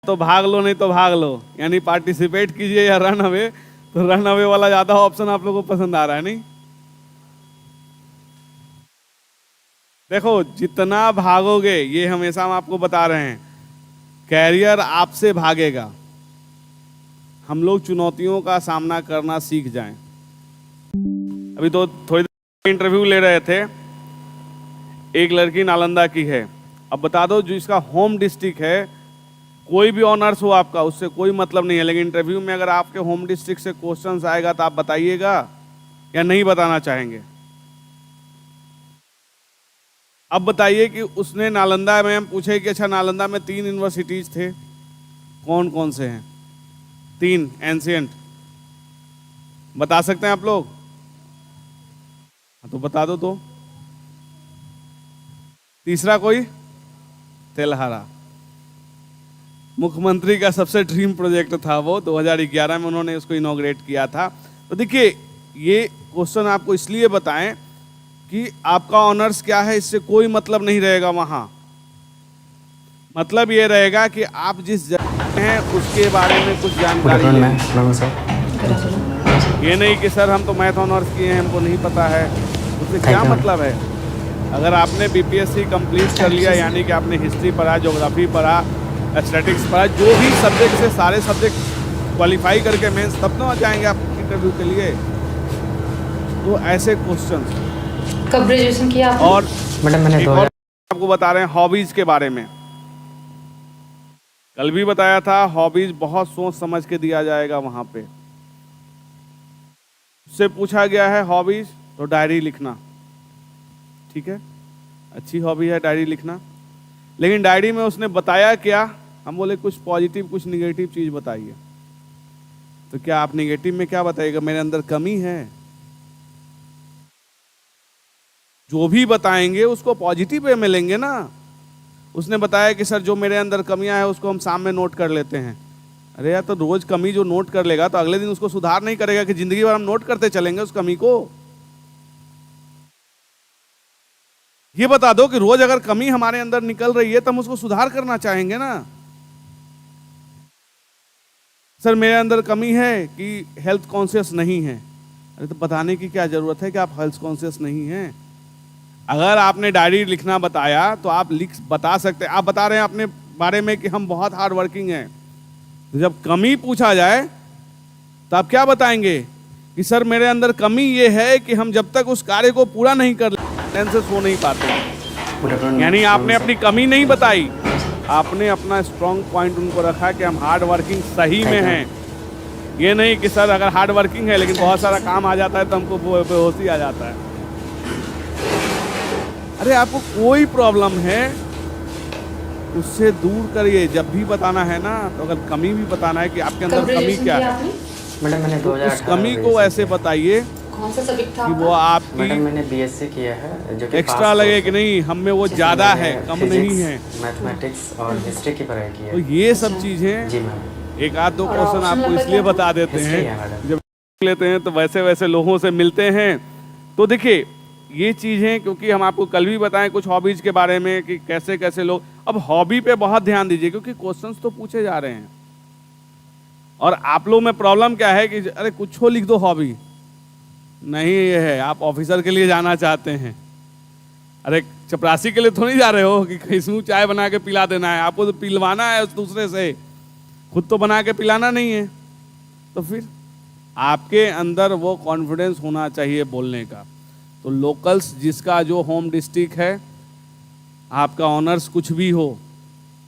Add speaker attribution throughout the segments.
Speaker 1: तो भाग लो, नहीं तो भाग लो, यानी पार्टिसिपेट कीजिए या रन अवे। तो रन अवे वाला ज्यादा ऑप्शन आप लोगों को पसंद आ रहा है नहीं? देखो, जितना भागोगे, ये हमेशा हम आपको बता रहे हैं, कैरियर आपसे भागेगा। हम लोग चुनौतियों का सामना करना सीख जाएं। अभी तो थोड़ी देर इंटरव्यू ले रहे थे, एक लड़की नालंदा की है। अब बता दो, जो इसका होम डिस्ट्रिक्ट है, कोई भी ऑनर्स हो आपका, उससे कोई मतलब नहीं है, लेकिन इंटरव्यू में अगर आपके होम डिस्ट्रिक्ट से क्वेश्चंस आएगा तो आप बताइएगा या नहीं बताना चाहेंगे? अब बताइए कि उसने नालंदा में, हम पूछे कि अच्छा नालंदा में 3 यूनिवर्सिटीज थे, कौन कौन से हैं? 3 एंशिएंट, बता सकते हैं आप लोग? तो बता दो। तो तीसरा कोई? तेलहारा। मुख्यमंत्री का सबसे ड्रीम प्रोजेक्ट था वो, 2011 में उन्होंने उसको इनॉग्रेट किया था। तो देखिए, ये क्वेश्चन आपको इसलिए बताएं कि आपका ऑनर्स क्या है इससे कोई मतलब नहीं रहेगा वहां। मतलब ये रहेगा कि आप जिस जगह हैं उसके बारे में कुछ जानकारी लें। ये नहीं कि सर हम तो मैथ ऑनर्स किए हैं, हमको नहीं पता है, उससे क्या मतलब है? अगर आपने बीपीएससी कंप्लीट कर लिया, यानी कि आपने हिस्ट्री पढ़ा, ज्योग्राफी पढ़ा, स्टैटिक्स पढ़ा, जो भी सब्जेक्ट से सारे सब्जेक्ट क्वालिफाई करके मेंस तब तो जाएंगे आप इंटरव्यू के लिए। तो ऐसे क्वेश्चंस।
Speaker 2: कब ग्रेजुएशन किया आपने?
Speaker 1: और
Speaker 3: मैडम मैंने
Speaker 1: एक और आपको बता रहे हैं हॉबीज के बारे में। कल भी बताया था, हॉबीज बहुत सोच समझ के दिया जाएगा वहां पे। उससे पूछा गया है हॉबीज, तो डायरी लिखना, ठीक है, अच्छी हॉबी है डायरी लिखना। लेकिन डायरी में उसने बताया क्या? हम बोले कुछ पॉजिटिव कुछ निगेटिव चीज बताइए। तो क्या आप निगेटिव में क्या बताइएगा? मेरे अंदर कमी है। जो भी बताएंगे उसको पॉजिटिव वे में लेंगे ना। उसने बताया कि सर जो मेरे अंदर कमियां है उसको हम शाम में नोट कर लेते हैं। अरे यार, तो रोज कमी जो नोट कर लेगा तो अगले दिन उसको सुधार नहीं करेगा कि जिंदगी भर हम नोट करते चलेंगे उस कमी को? ये बता दो कि रोज अगर कमी हमारे अंदर निकल रही है तो हम उसको सुधार करना चाहेंगे ना। सर मेरे अंदर कमी है कि हेल्थ कॉन्शियस नहीं है। अरे तो बताने की क्या जरूरत है कि आप हेल्थ कॉन्शियस नहीं हैं? अगर आपने डायरी लिखना बताया तो आप बता सकते हैं। आप बता रहे हैं अपने बारे में कि हम बहुत हार्ड वर्किंग हैं, तो जब कमी पूछा जाए तो आप क्या बताएंगे कि सर मेरे अंदर कमी ये है कि हम जब तक उस कार्य को पूरा नहीं कर लेते से सो नहीं पाते। यानी आपने अपनी कमी नहीं बताई, आपने अपना स्ट्रॉन्ग पॉइंट उनको रखा कि हम हार्ड वर्किंग सही में हैं। ये नहीं कि सर अगर हार्ड वर्किंग है लेकिन बहुत सारा काम आ जाता है तो हमको बेहोशी आ जाता है। अरे आपको कोई प्रॉब्लम है उससे दूर करिए। जब भी बताना है ना, तो अगर कमी भी बताना है कि आपके अंदर कमी क्या है,
Speaker 3: मैडम मैंने 2018
Speaker 1: उस कमी को ऐसे बताइए
Speaker 2: कौन सा सब्जेक्ट था
Speaker 1: कि वो आपकी
Speaker 3: मैडम मैंने बीएससी किया है, जो कि
Speaker 1: एक्स्ट्रा लगे कि नहीं हम में वो ज्यादा है, कम नहीं है।
Speaker 3: मैथमेटिक्स और हिस्ट्री की पढ़ाई की
Speaker 1: तो
Speaker 3: है।
Speaker 1: ये सब चीजें
Speaker 3: जी मैम।
Speaker 1: एक आध दो क्वेश्चन आपको इसलिए बता देते
Speaker 3: हिस्ट्री है
Speaker 1: हैं,
Speaker 3: मैडम।
Speaker 1: जब लेते हैं तो वैसे वैसे लोगों से मिलते हैं। तो देखिए ये चीजें, क्योंकि हम आपको कल भी बताएं कुछ हॉबीज के बारे में कि कैसे कैसे लोग, अब हॉबी पे बहुत ध्यान दीजिए क्योंकि क्वेश्चंस तो पूछे जा रहे हैं। और आप लोग में प्रॉब्लम क्या है कि अरे कुछ लिख दो हॉबी। नहीं, ये है आप ऑफिसर के लिए जाना चाहते हैं, अरे चपरासी के लिए थोड़ी जा रहे हो कि किसी चाय बना के पिला देना है। आपको तो पिलवाना है उस दूसरे से, खुद तो बना के पिलाना नहीं है। तो फिर आपके अंदर वो कॉन्फिडेंस होना चाहिए बोलने का। तो लोकल्स जिसका जो होम डिस्ट्रिक्ट है, आपका ऑनर्स कुछ भी हो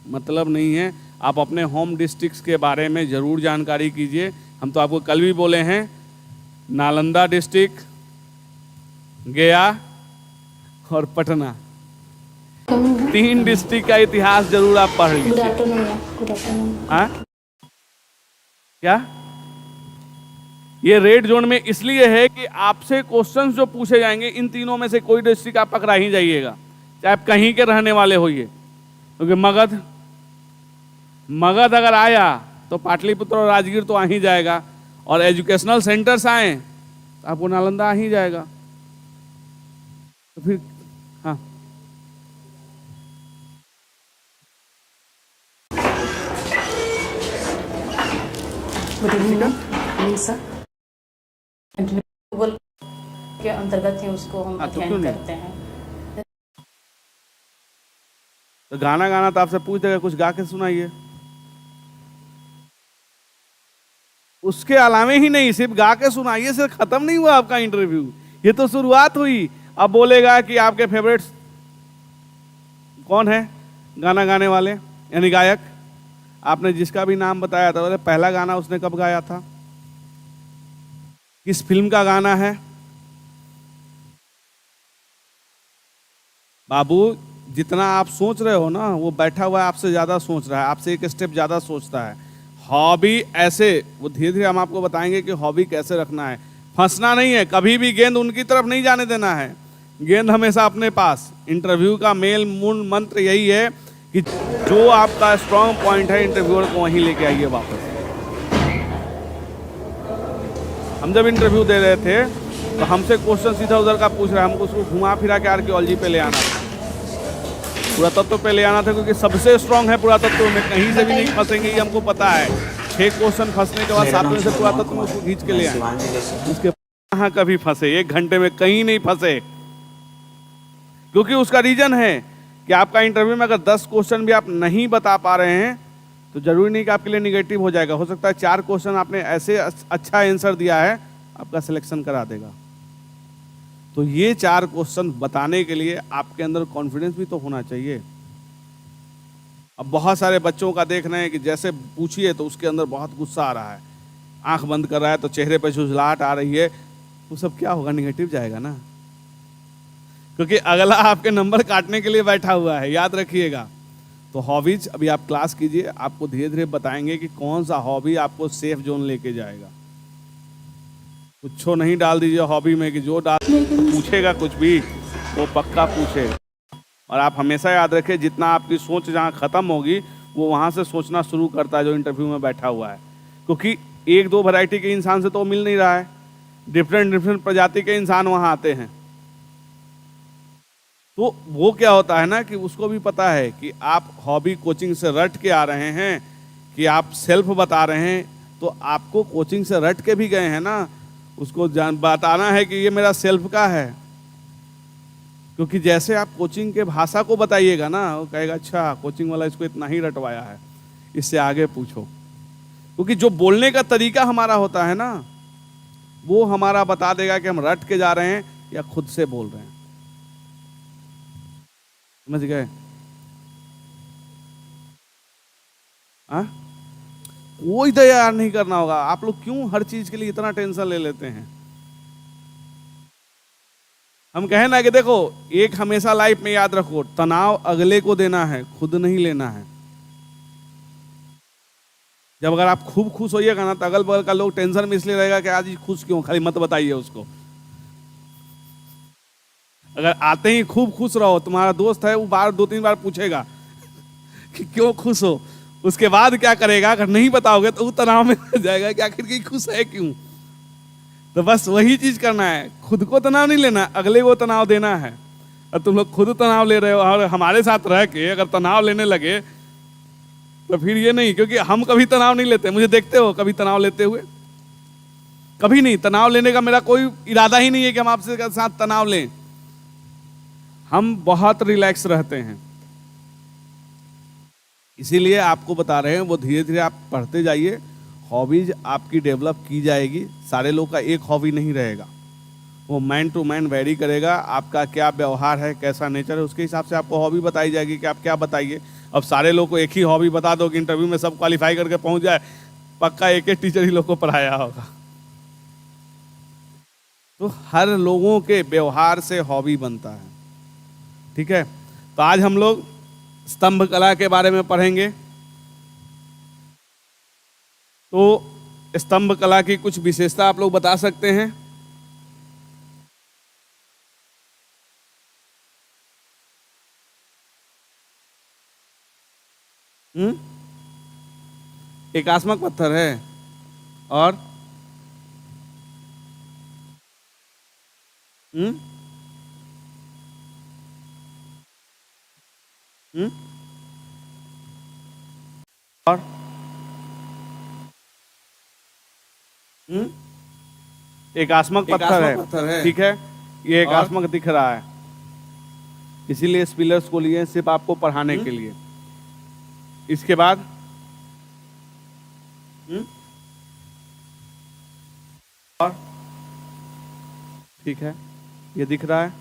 Speaker 1: मतलब नहीं है, आप अपने होम डिस्ट्रिक्ट्स के बारे में ज़रूर जानकारी कीजिए। हम तो आपको कल भी बोले हैं, नालंदा डिस्ट्रिक्ट, गया और पटना, 3 डिस्ट्रिक्ट का इतिहास जरूर आप पढ़ लीजिए।
Speaker 2: Good afternoon.
Speaker 1: हाँ क्या? ये रेड जोन में इसलिए है कि आपसे क्वेश्चंस जो पूछे जाएंगे, इन तीनों में से कोई डिस्ट्रिक्ट आप पकड़ा ही जाइएगा, चाहे आप कहीं के रहने वाले होइए। क्योंकि मगध अगर आया तो पाटलिपुत्र और राजगीर तो आ ही जाएगा, और एजुकेशनल सेंटर्स आए तो आपको नालंदा आ ही जाएगा। तो फिर हाँ,
Speaker 2: good evening ma'am sir. Google के अंतर्गत ही उसको हम
Speaker 1: हाँ, तो क्यों
Speaker 2: अध्ययन
Speaker 1: नहीं?
Speaker 2: करते हैं।
Speaker 1: तो गाना गाना तो आपसे पूछ देगा, कुछ गा के सुनाइए। उसके अलावे ही नहीं, सिर्फ गा के सुनाइए से खत्म नहीं हुआ आपका इंटरव्यू, ये तो शुरुआत हुई। अब बोलेगा कि आपके फेवरेट्स कौन है गाना गाने वाले, यानी गायक। आपने जिसका भी नाम बताया था, बोले पहला गाना उसने कब गाया था, किस फिल्म का गाना है। बाबू, जितना आप सोच रहे हो ना, वो बैठा हुआ है आपसे ज्यादा सोच रहा है, आपसे एक स्टेप ज्यादा सोचता है। हॉबी ऐसे, वो धीरे धीरे हम आपको बताएंगे कि हॉबी कैसे रखना है। फंसना नहीं है, कभी भी गेंद उनकी तरफ नहीं जाने देना है, गेंद हमेशा अपने पास। इंटरव्यू का मेल मूल मंत्र यही है कि जो आपका स्ट्रांग पॉइंट है, इंटरव्यूअर को वहीं लेके आइए वापस। हम जब इंटरव्यू दे रहे थे तो हमसे क्वेश्चन सीधा उधर का पूछ रहा है, हमको उसको घुमा फिरा के आर्कियोलॉजी पे ले आना था, पुरातत्व पे ले आना था, क्योंकि सबसे स्ट्रांग है पुरातत्व में, कहीं से भी नहीं फंसेंगे, ये हमको पता है। 6 क्वेश्चन फंसने के बाद 7वें से पुरातत्व में उसको खींच के ले आए, उसके कहाँ कभी फंसे, 1 घंटे में कहीं नहीं फंसे। क्योंकि उसका रीजन है कि आपका इंटरव्यू में अगर 10 क्वेश्चन भी आप नहीं बता पा रहे हैं तो जरूरी नहीं कि आपके लिए निगेटिव हो जाएगा। हो सकता है 4 क्वेश्चन आपने ऐसे अच्छा आंसर दिया है, आपका सिलेक्शन करा देगा। तो ये 4 क्वेश्चन बताने के लिए आपके अंदर कॉन्फिडेंस भी तो होना चाहिए। अब बहुत सारे बच्चों का देख रहे हैं कि जैसे पूछिए तो उसके अंदर बहुत गुस्सा आ रहा है, आंख बंद कर रहा है तो चेहरे पे झुंझलाहट आ रही है, तो सब क्या होगा, निगेटिव जाएगा ना, क्योंकि अगला आपके नंबर काटने के लिए बैठा हुआ है, याद रखिएगा। तो हॉबीज अभी आप क्लास कीजिए, आपको धीरे धीरे बताएंगे कि कौन सा हॉबी आपको सेफ जोन लेके जाएगा। कुछ नहीं डाल दीजिए हॉबी में कि जो डाल पूछेगा कुछ भी वो पक्का पूछे। और आप हमेशा याद रखें, जितना आपकी सोच जहाँ खत्म होगी वो वहाँ से सोचना शुरू करता है जो इंटरव्यू में बैठा हुआ है। क्योंकि 1-2 वैरायटी के इंसान से तो मिल नहीं रहा है, डिफरेंट प्रजाति के इंसान वहाँ आते हैं। तो वो क्या होता है ना कि उसको भी पता है कि आप हॉबी कोचिंग से रट के आ रहे हैं कि आप सेल्फ बता रहे हैं, तो आपको कोचिंग से रट के भी गए हैं ना, उसको बताना है कि ये मेरा सेल्फ का है। क्योंकि जैसे आप कोचिंग के भाषा को बताइएगा ना, वो कहेगा अच्छा कोचिंग वाला इसको इतना ही रटवाया है, इससे आगे पूछो। क्योंकि जो बोलने का तरीका हमारा होता है ना, वो हमारा बता देगा कि हम रट के जा रहे हैं या खुद से बोल रहे हैं। समझ गए? कोई तैयार नहीं करना होगा। आप लोग क्यों हर चीज के लिए इतना टेंशन ले लेते हैं? हम कहें ना कि देखो, एक हमेशा लाइफ में याद रखो, तनाव अगले को देना है, खुद नहीं लेना है। जब अगर आप खूब खुश होइएगा ना, तो अगल बगल का लोग टेंशन में इसलिए रहेगा कि आज खुश क्यों, खाली मत बताइए उसको। अगर आते ही खूब खुश रहो, तुम्हारा दोस्त है वो 2-3 बार पूछेगा कि क्यों खुश हो, उसके बाद क्या करेगा, अगर नहीं बताओगे तो वो तनाव में रह जाएगा कि आखिर की खुश है क्यों। तो बस वही चीज करना है, खुद को तनाव नहीं लेना, अगले को तनाव देना है। और तुम लोग खुद तनाव ले रहे हो और हमारे साथ रह के अगर तनाव लेने लगे तो फिर ये नहीं, क्योंकि हम कभी तनाव नहीं लेते। मुझे देखते हो कभी तनाव लेते हुए? कभी नहीं। तनाव लेने का मेरा कोई इरादा ही नहीं है कि हम आपसे साथ तनाव लें। हम बहुत रिलैक्स रहते हैं, इसीलिए आपको बता रहे हैं वो धीरे धीरे आप पढ़ते जाइए, हॉबीज आपकी डेवलप की जाएगी। सारे लोग का एक हॉबी नहीं रहेगा, वो मैन टू मैन वेरी करेगा। आपका क्या व्यवहार है, कैसा नेचर है, उसके हिसाब से आपको हॉबी बताई जाएगी कि आप क्या बताइए। अब सारे लोग को एक ही हॉबी बता दो कि इंटरव्यू में सब क्वालिफाई करके पहुंच जाए, पक्का एक टीचर ही लोग को पढ़ाया होगा। तो हर लोगों के व्यवहार से हॉबी बनता है, ठीक है। तो आज हम लोग स्तंभ कला के बारे में पढ़ेंगे। तो स्तंभ कला की कुछ विशेषता आप लोग बता सकते हैं? एकात्मक पत्थर है और और एकात्मक पत्थर है, ठीक है, ये एकात्मक दिख रहा है, इसीलिए इस पिलर्स को लिए सिर्फ आपको पढ़ाने के लिए। इसके बाद और ठीक है, ये दिख रहा है,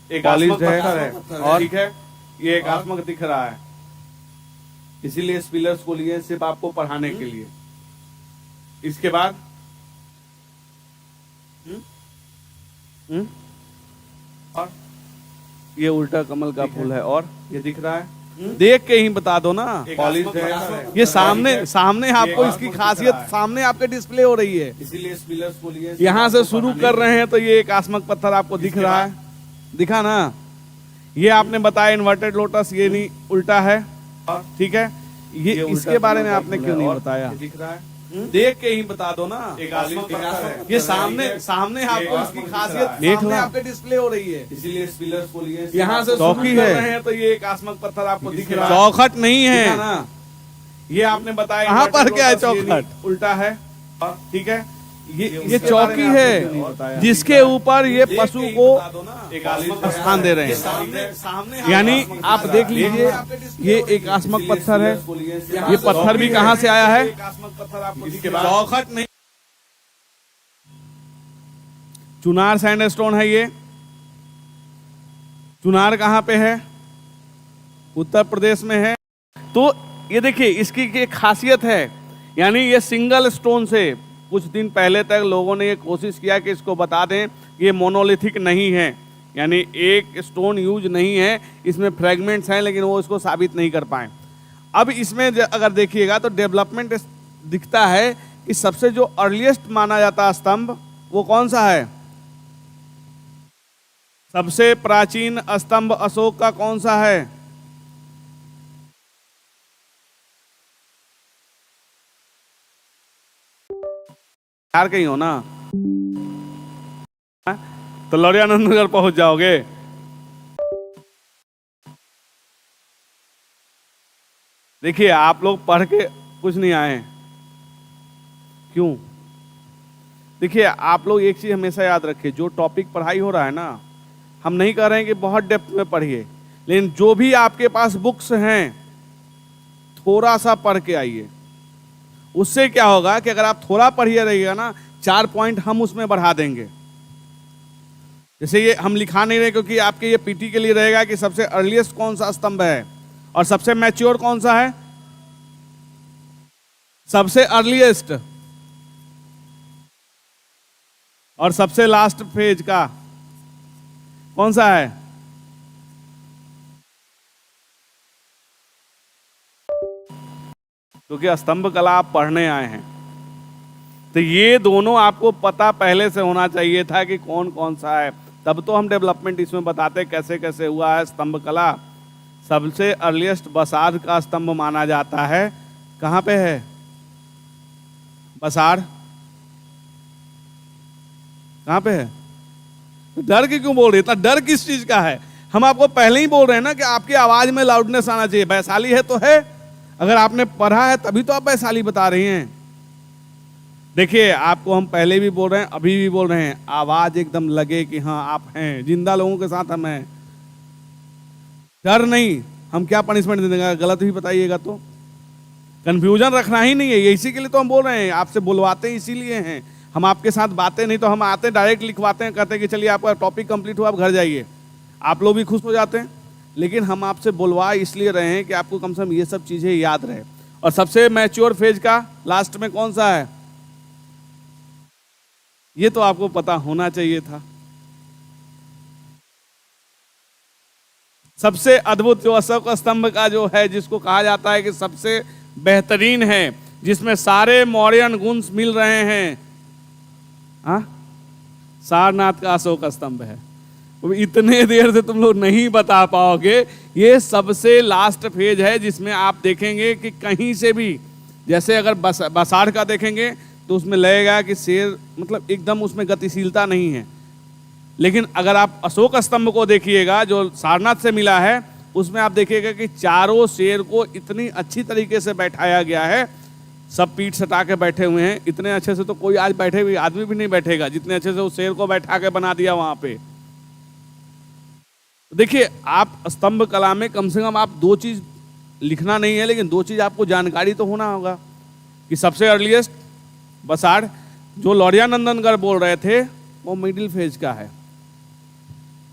Speaker 1: पॉलिश्ड है और ठीक है, ये एकात्मक दिख रहा है, इसीलिए इस पिलर्स को लिए सिर्फ आपको पढ़ाने के लिए। इसके बाद और ये उल्टा कमल का फूल है और ये दिख रहा है, देख के ही बता दो ना, पॉलिश्ड है, ये सामने आपको इसकी खासियत सामने आपके डिस्प्ले हो रही है, इसीलिए इस पिलर्स को लिए यहाँ से शुरू कर रहे हैं तो ये एकात्मक पत्थर आपको दिख रहा है, दिखा ना। ये आपने बताया इन्वर्टेड लोटस, ये नहीं उल्टा है, ठीक है, ये इसके बारे में आपने क्यों नहीं बताया, दिख रहा है, देख के ही बता दो ना, ये सामने आपको इसकी खासियत सामने आपके डिस्प्ले हो रही है, इसीलिए इस पिलर्स को लिए यहाँ से चौकी है तो ये एकात्मक पत्थर आपको दिख रहा है, चौखट नहीं है ना, ये आपने बताया कहाँ पर क्या है, चौखट उल्टा है, ठीक है, ये चौकी है जिसके ऊपर ये पशु को स्थान दे रहे हैं, यानी आप देख लीजिए ये एकात्मक पत्थर है, ये पत्थर भी कहाँ से आया है, चौखट नहीं, चुनार सैंडस्टोन है, ये चुनार कहाँ पे है, उत्तर प्रदेश में है। तो ये देखिए इसकी एक खासियत है, यानी ये सिंगल स्टोन से कुछ दिन पहले तक लोगों ने ये कोशिश किया कि इसको बता दें ये मोनोलिथिक नहीं है, यानी एक स्टोन यूज नहीं है, इसमें फ्रेगमेंट्स हैं, लेकिन वो इसको साबित नहीं कर पाए। अब इसमें अगर देखिएगा तो डेवलपमेंट दिखता है कि सबसे जो अर्लीस्ट माना जाता है स्तंभ वो कौन सा है, सबसे प्राचीन स्तंभ अशोक का कौन सा है, यार कहीं हो ना, तो लौरियानंद नगर पहुंच जाओगे। देखिए आप लोग पढ़ के कुछ नहीं आए, क्यों? देखिए आप लोग एक चीज हमेशा याद रखिए, जो टॉपिक पढ़ाई हो रहा है ना, हम नहीं कह रहे हैं कि बहुत डेप्थ में पढ़िए, लेकिन जो भी आपके पास बुक्स हैं थोड़ा सा पढ़ के आइए। उससे क्या होगा कि अगर आप थोड़ा पढ़िए रहिएगा ना, 4 पॉइंट हम उसमें बढ़ा देंगे। जैसे ये हम लिखा नहीं रहे क्योंकि आपके ये पीटी के लिए रहेगा कि सबसे अर्लीस्ट कौन सा स्तंभ है और सबसे मैच्योर कौन सा है, सबसे अर्लीस्ट और सबसे लास्ट फेज का कौन सा है, क्योंकि स्तंभ कला आप पढ़ने आए हैं, तो ये दोनों आपको पता पहले से होना चाहिए था कि कौन कौन सा है, तब तो हम डेवलपमेंट इसमें बताते कैसे कैसे हुआ है। स्तंभ कला सबसे अर्लीस्ट बसार का स्तंभ माना जाता है, कहाँ पे है बसार, कहाँ पे है? तो डर के क्यों बोल रहे, इतना डर किस चीज का है? हम आपको पहले ही बोल रहे हैं ना कि आपकी आवाज में लाउडनेस आना चाहिए। वैशाली है तो है, अगर आपने पढ़ा है तभी तो आप वैशाली बता रही हैं। देखिए आपको हम पहले भी बोल रहे हैं, अभी भी बोल रहे हैं, आवाज एकदम लगे कि हाँ आप हैं, जिंदा लोगों के साथ हम हैं, डर नहीं। हम क्या पनिशमेंट दे देंगे, गलत भी बताइएगा तो? कंफ्यूजन रखना ही नहीं है, ये इसी के लिए तो हम बोल रहे हैं, आपसे बुलवाते इसीलिए हैं। हम आपके साथ बातें नहीं तो हम आते डायरेक्ट लिखवाते हैं, कहते हैं कि चलिए आपका टॉपिक कंप्लीट हुआ, आप घर जाइए, आप लोग भी खुश हो जाते हैं। लेकिन हम आपसे बुलवा इसलिए रहे हैं कि आपको कम से कम ये सब चीजें याद रहे। और सबसे मैच्योर फेज का लास्ट में कौन सा है, ये तो आपको पता होना चाहिए था। सबसे अद्भुत जो अशोक स्तंभ का जो है, जिसको कहा जाता है कि सबसे बेहतरीन है, जिसमें सारे मौर्यन गुण मिल रहे हैं, सारनाथ का अशोक स्तंभ है। इतने देर से तुम लोग नहीं बता पाओगे, ये सबसे लास्ट फेज है जिसमें आप देखेंगे कि कहीं से भी, जैसे अगर बसाड़ का देखेंगे तो उसमें लगेगा कि शेर मतलब एकदम उसमें गतिशीलता नहीं है, लेकिन अगर आप अशोक स्तंभ को देखिएगा जो सारनाथ से मिला है, उसमें आप देखिएगा कि चारों शेर को इतनी अच्छी तरीके से बैठाया गया है सब पीठ सटा के बैठे हुए हैं। इतने अच्छे से तो कोई आज बैठे हुए आदमी भी नहीं बैठेगा जितने अच्छे से उस शेर को बैठा के बना दिया वहां पे। देखिए, आप स्तंभ कला में कम से कम आप दो चीज लिखना नहीं है, लेकिन दो चीज आपको जानकारी तो होना होगा कि सबसे अर्लीस्ट बसाड़ जो लौरिया नंदनगढ़ बोल रहे थे वो मिडिल फेज का है।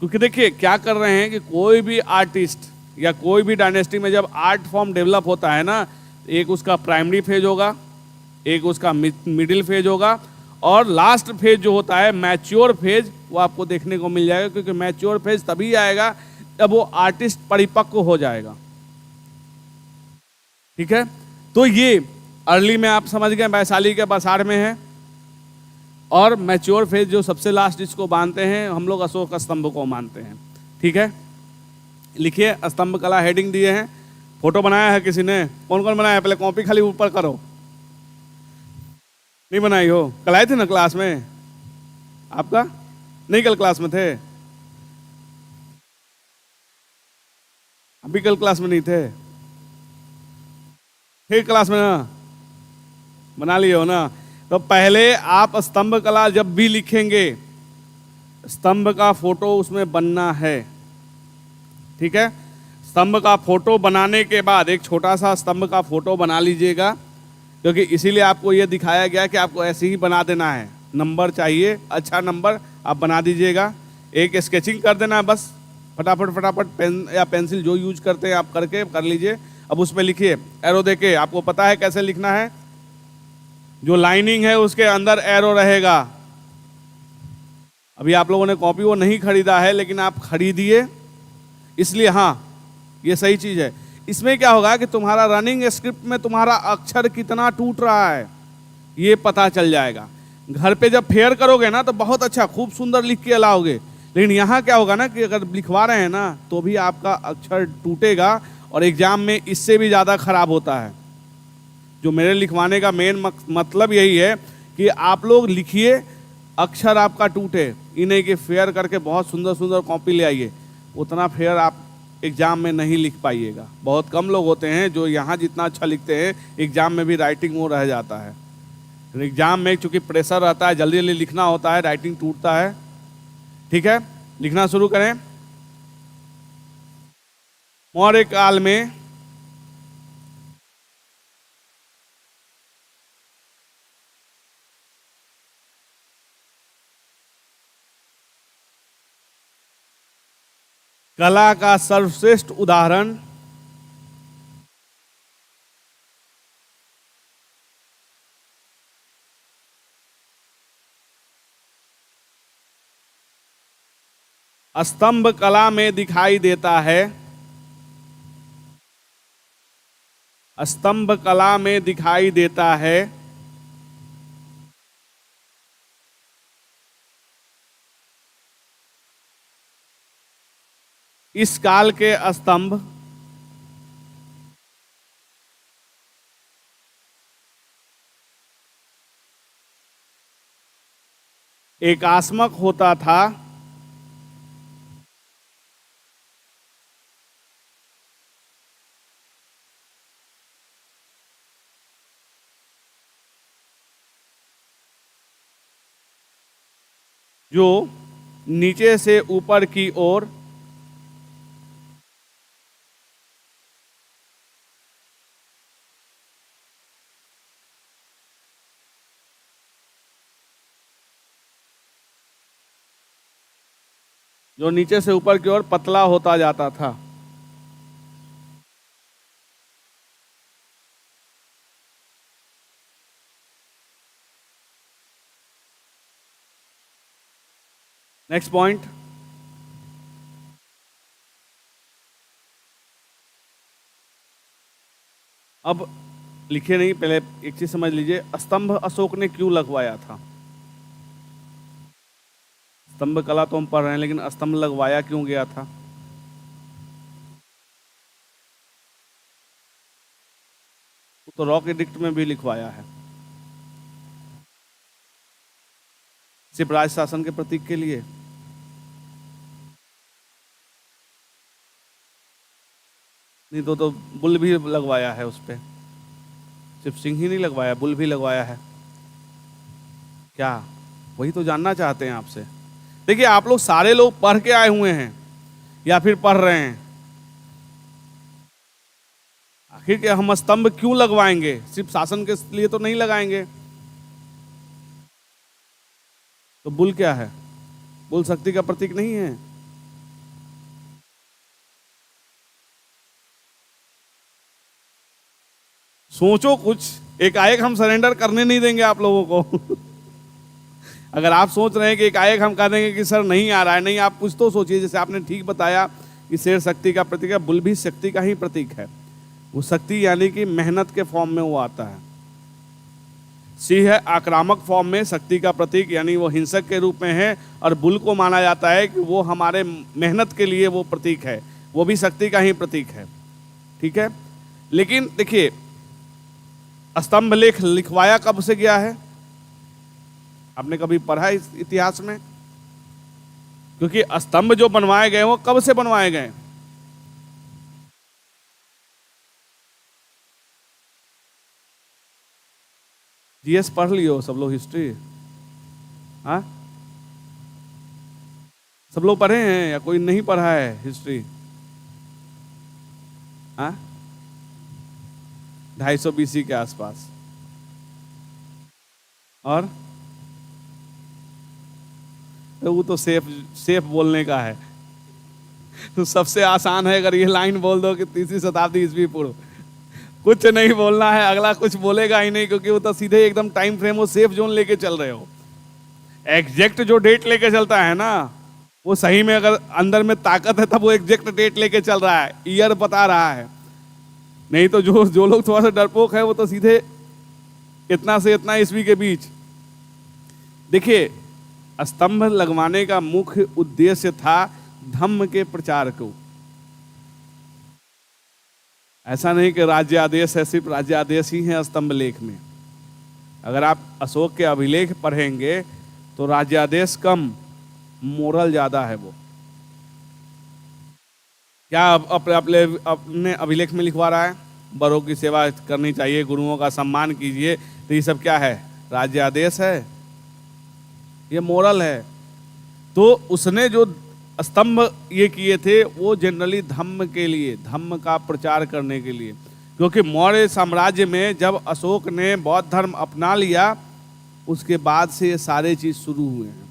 Speaker 1: क्योंकि देखिए क्या कर रहे हैं कि कोई भी आर्टिस्ट या कोई भी डायनेस्टी में जब आर्ट फॉर्म डेवलप होता है ना, एक उसका प्राइमरी फेज होगा, एक उसका मिडिल फेज होगा, और लास्ट फेज जो होता है मैच्योर फेज, वो आपको देखने को मिल जाएगा। क्योंकि मैच्योर फेज तभी आएगा जब वो आर्टिस्ट परिपक्व हो जाएगा। ठीक है, तो ये अर्ली में आप समझ गए वैशाली के बसाड़ में है, और मैच्योर फेज जो सबसे लास्ट जिसको मानते हैं हम लोग अशोक स्तंभ को मानते हैं। ठीक है, लिखिए स्तंभ कला हेडिंग दिए हैं। फोटो बनाया है किसी ने? कौन कौन बनाया? पहले कॉपी खाली ऊपर करो। नहीं बनाई हो? कल आए थे ना क्लास में? आपका नहीं, कल क्लास में थे? अभी कल क्लास में नहीं थे? फिर क्लास में ना बना लिए हो ना? तो पहले आप स्तंभ कला जब भी लिखेंगे, स्तंभ का फोटो उसमें बनना है। ठीक है, स्तंभ का फोटो बनाने के बाद एक छोटा सा स्तंभ का फोटो बना लीजिएगा, क्योंकि इसीलिए आपको यह दिखाया गया कि आपको ऐसे ही बना देना है। नंबर चाहिए, अच्छा नंबर आप बना दीजिएगा। एक स्केचिंग कर देना बस, फटाफट फटाफट पेन या पेंसिल जो यूज करते हैं आप करके कर लीजिए। अब उस पर लिखिए एरो देके, आपको पता है कैसे लिखना है। जो लाइनिंग है उसके अंदर एरो रहेगा। अभी आप लोगों ने कॉपी वो नहीं खरीदा है, लेकिन आप खरीदिए, इसलिए हाँ ये सही चीज है। इसमें क्या होगा कि तुम्हारा रनिंग स्क्रिप्ट में तुम्हारा अक्षर कितना टूट रहा है ये पता चल जाएगा। घर पे जब फेयर करोगे ना तो बहुत अच्छा खूब सुंदर लिख के लाओगे, लेकिन यहाँ क्या होगा ना कि अगर लिखवा रहे हैं ना तो भी आपका अक्षर टूटेगा, और एग्जाम में इससे भी ज़्यादा खराब होता है। जो मेरे लिखवाने का मेन मतलब यही है कि आप लोग लिखिए, अक्षर आपका टूटे, ये नहीं कि फेयर करके बहुत सुंदर सुंदर कॉपी ले आइए। उतना फेयर आप एग्जाम में नहीं लिख पाइएगा। बहुत कम लोग होते हैं जो यहाँ जितना अच्छा लिखते हैं एग्जाम में भी राइटिंग वो रह जाता है। एग्जाम में चूंकि प्रेशर रहता है, जल्दी जल्दी लिखना होता है, राइटिंग टूटता है। ठीक है, लिखना शुरू करें। मौर्य काल में कला का सर्वश्रेष्ठ उदाहरण स्तंभ कला में दिखाई देता है। स्तंभ कला में दिखाई देता है। इस काल के स्तंभ एकात्मक होता था। जो नीचे से ऊपर की ओर पतला होता जाता था। नेक्स्ट पॉइंट, अब लिखे नहीं, पहले एक चीज समझ लीजिए, स्तंभ अशोक ने क्यों लगवाया था। स्तंभ कला तो हम पढ़ रहे हैं, लेकिन स्तंभ लगवाया क्यों गया था? वो तो रॉक एडिक्ट में भी लिखवाया है, सिर्फ राज शासन के प्रतीक के लिए। नहीं तो बुल भी लगवाया है उस पे। सिर्फ सिंह ही नहीं लगवाया, बुल भी लगवाया है। क्या? वही तो जानना चाहते हैं आपसे। देखिए, आप लोग सारे लोग पढ़ के आए हुए हैं या फिर पढ़ रहे हैं। आखिर के हम स्तंभ क्यों लगवाएंगे? सिर्फ शासन के लिए तो नहीं लगाएंगे। तो बुल क्या है? बुल शक्ति का प्रतीक नहीं है? सोचो कुछ। एकाएक हम सरेंडर करने नहीं देंगे आप लोगों को। अगर आप सोच रहे हैं कि एकाएक हम कह देंगे कि सर नहीं आ रहा है, नहीं, आप कुछ तो सोचिए। जैसे आपने ठीक बताया कि शेर शक्ति का प्रतीक है, बुल भी शक्ति का ही प्रतीक है। वो शक्ति यानी कि मेहनत के फॉर्म में वो आता है। सिंह है आक्रामक फॉर्म में शक्ति का प्रतीक, यानी वो हिंसक के रूप में है। और बुल को माना जाता है कि वो हमारे मेहनत के लिए वो प्रतीक है, वो भी शक्ति का ही प्रतीक है। ठीक है, लेकिन देखिए, स्तंभ लेख लिखवाया कब से गया है? आपने कभी पढ़ा इस इतिहास में? क्योंकि स्तंभ जो बनवाए गए वो कब से बनवाए गए? जीएस पढ़ लियो सब लोग, हिस्ट्री। हाँ, सब लोग पढ़े हैं या कोई नहीं पढ़ा है हिस्ट्री? हाँ, 250 BC के आसपास। और तो वो तो सेफ बोलने का है। तो सबसे आसान है अगर ये लाइन बोल दो कि 3वीं शताब्दी ईस्वी पूर्व, कुछ नहीं बोलना है, अगला कुछ बोलेगा ही नहीं, क्योंकि वो तो सीधे एकदम टाइम फ्रेम, वो सेफ जोन लेके चल रहे हो। एग्जैक्ट जो डेट लेके चलता है ना, वो सही में अगर अंदर में ताकत है तब वो एग्जैक्ट डेट लेके चल रहा है, ईयर बता रहा है। नहीं तो जो लोग थोड़ा सा डरपोक है वो तो सीधे इतना से इतना ईस्वी के बीच। देखिए, स्तंभ लगवाने का मुख्य उद्देश्य था धम्म के प्रचार को। ऐसा नहीं कि राज्य आदेश है, सिर्फ राज्य आदेश ही है स्तंभ लेख में। अगर आप अशोक के अभिलेख पढ़ेंगे तो राज्य आदेश कम, मोरल ज्यादा है। वो क्या अपने अभिलेख में लिखवा रहा है? बड़ों की सेवा करनी चाहिए, गुरुओं का सम्मान कीजिए। तो ये सब क्या है? राज्य आदेश है, ये मोरल है। तो उसने जो स्तंभ ये किए थे वो जनरली धम्म के लिए, धम्म का प्रचार करने के लिए। क्योंकि मौर्य साम्राज्य में जब अशोक ने बौद्ध धर्म अपना लिया, उसके बाद से ये सारे चीज शुरू हुए हैं।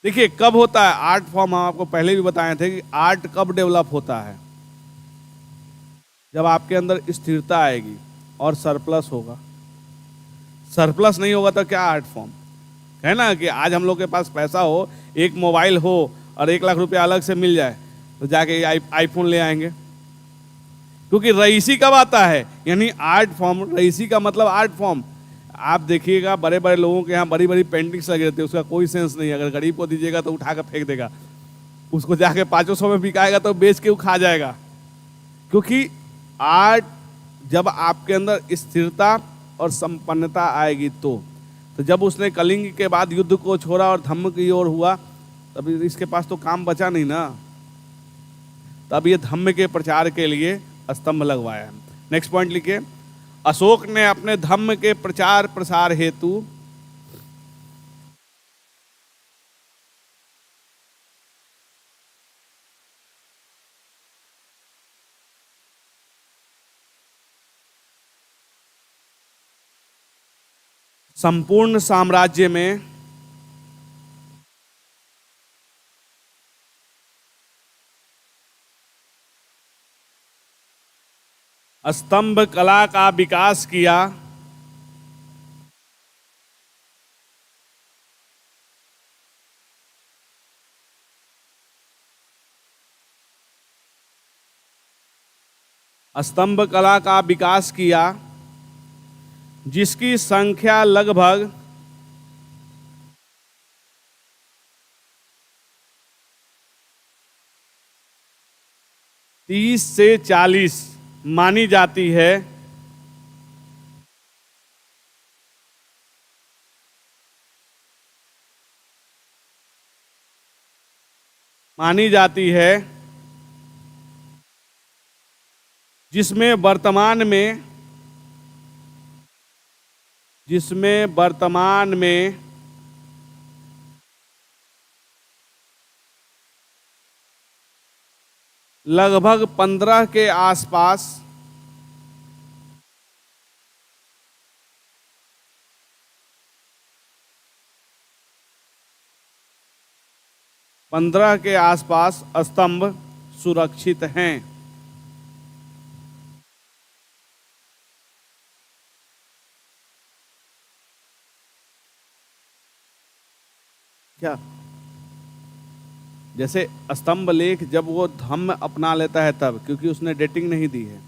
Speaker 1: देखिए, कब होता है आर्ट फॉर्म? हम आपको पहले भी बताए थे कि आर्ट कब डेवलप होता है? जब आपके अंदर स्थिरता आएगी और सरप्लस होगा। सरप्लस नहीं होगा तो क्या आर्ट फॉर्म है ना? कि आज हम लोग के पास पैसा हो, एक मोबाइल हो और 1 लाख रुपया अलग से मिल जाए, तो जाके आईफोन ले आएंगे। क्योंकि रईसी कब आता है? यानी आर्ट फॉर्म। रईसी का मतलब आर्ट फॉर्म। आप देखिएगा बड़े बड़े लोगों के यहाँ बड़ी बड़ी पेंटिंग्स लगे रहती है, उसका कोई सेंस नहीं। अगर गरीब को दीजिएगा तो उठा कर फेंक देगा, उसको जाके 500 में बिकाएगा तो बेच के वो खा जाएगा। क्योंकि आर्ट, जब आपके अंदर स्थिरता और संपन्नता आएगी तो जब उसने कलिंग के बाद युद्ध को छोड़ा और धम्म की ओर हुआ, तब इसके पास तो काम बचा नहीं ना। तब ये धम्म के प्रचार के लिए स्तंभ लगवाया। नेक्स्ट पॉइंट लिखिए। अशोक ने अपने धम्म के प्रचार प्रसार हेतु संपूर्ण साम्राज्य में स्तंभ कला का विकास किया। स्तंभ कला का विकास किया जिसकी संख्या लगभग 30 से 40 मानी जाती है। मानी जाती है जिसमें वर्तमान में जिसमें वर्तमान में लगभग 15 के आसपास स्तंभ सुरक्षित हैं। क्या जैसे स्तंभ लेख जब वो धम्म अपना लेता है तब, क्योंकि उसने डेटिंग नहीं दी है,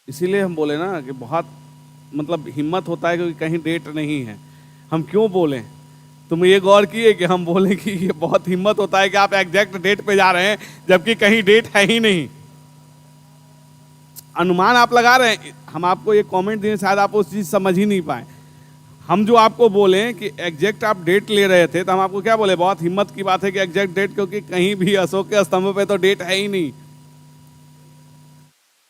Speaker 1: इसीलिए हम बोले ना कि बहुत मतलब हिम्मत होता है, क्योंकि कहीं डेट नहीं है। हम क्यों बोलें, तुम ये गौर किए कि हम बोले कि ये बहुत हिम्मत होता है कि आप एग्जैक्ट डेट पे जा रहे हैं जबकि कहीं डेट है ही नहीं, अनुमान आप लगा रहे हैं। हम आपको ये कमेंट दिए, शायद आप उस चीज समझ ही नहीं पाए। हम जो आपको बोले कि एग्जैक्ट आप डेट ले रहे थे, तो हम आपको क्या बोले, बहुत हिम्मत की बात है कि एग्जैक्ट डेट, क्योंकि कहीं भी अशोक के स्तंभ पे तो डेट है ही नहीं।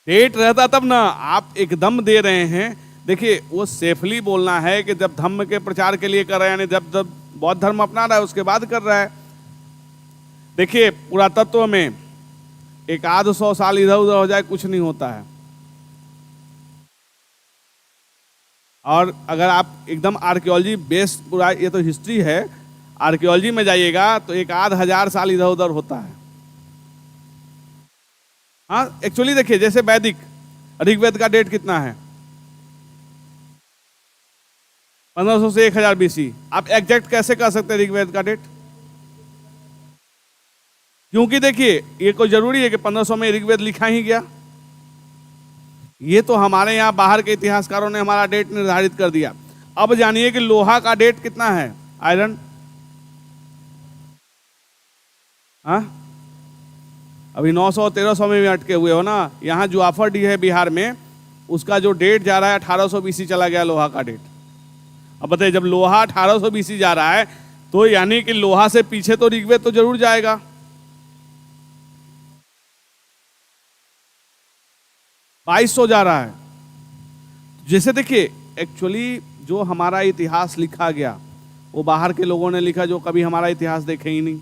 Speaker 1: डेट रहता तब ना, आप एकदम दे रहे हैं। देखिए वो सेफली बोलना है कि जब धम्म के प्रचार के लिए कर रहे हैं, यानी जब जब बौद्ध धर्म अपना रहा है उसके बाद कर रहा है। देखिए पुरातत्व में एक आध 100 साल इधर उधर हो जाए कुछ नहीं होता है, और अगर आप एकदम आर्कियोलॉजी बेस्ड पूरा, ये तो हिस्ट्री है, आर्कियोलॉजी में जाइएगा तो एक आध 1000 साल इधर उधर होता है। हाँ एक्चुअली देखिए, जैसे वैदिक ऋग्वेद का डेट कितना है, 1500 से 1000 बीसी। आप एग्जैक्ट कैसे कर सकते हैं ऋग्वेद का डेट, क्योंकि देखिए ये कोई जरूरी है कि 1500 में ऋग्वेद लिखा ही गया। ये तो हमारे यहाँ बाहर के इतिहासकारों ने हमारा डेट निर्धारित कर दिया। अब जानिए कि लोहा का डेट कितना है, आयरन। हाँ अभी 900 1300 में भी अटके हुए हो ना। यहाँ जुआफरडीह है बिहार में, उसका जो डेट जा रहा है 1800 बीसी चला गया लोहा का डेट। अब बताइए, जब लोहा 1800 बीसी जा रहा है तो यानी कि लोहा से पीछे तो ऋग्वेद तो जरूर जाएगा। बाईस सौ जा रहा है। जैसे देखिए एक्चुअली जो हमारा इतिहास लिखा गया वो बाहर के लोगों ने लिखा जो कभी हमारा इतिहास देखे ही नहीं।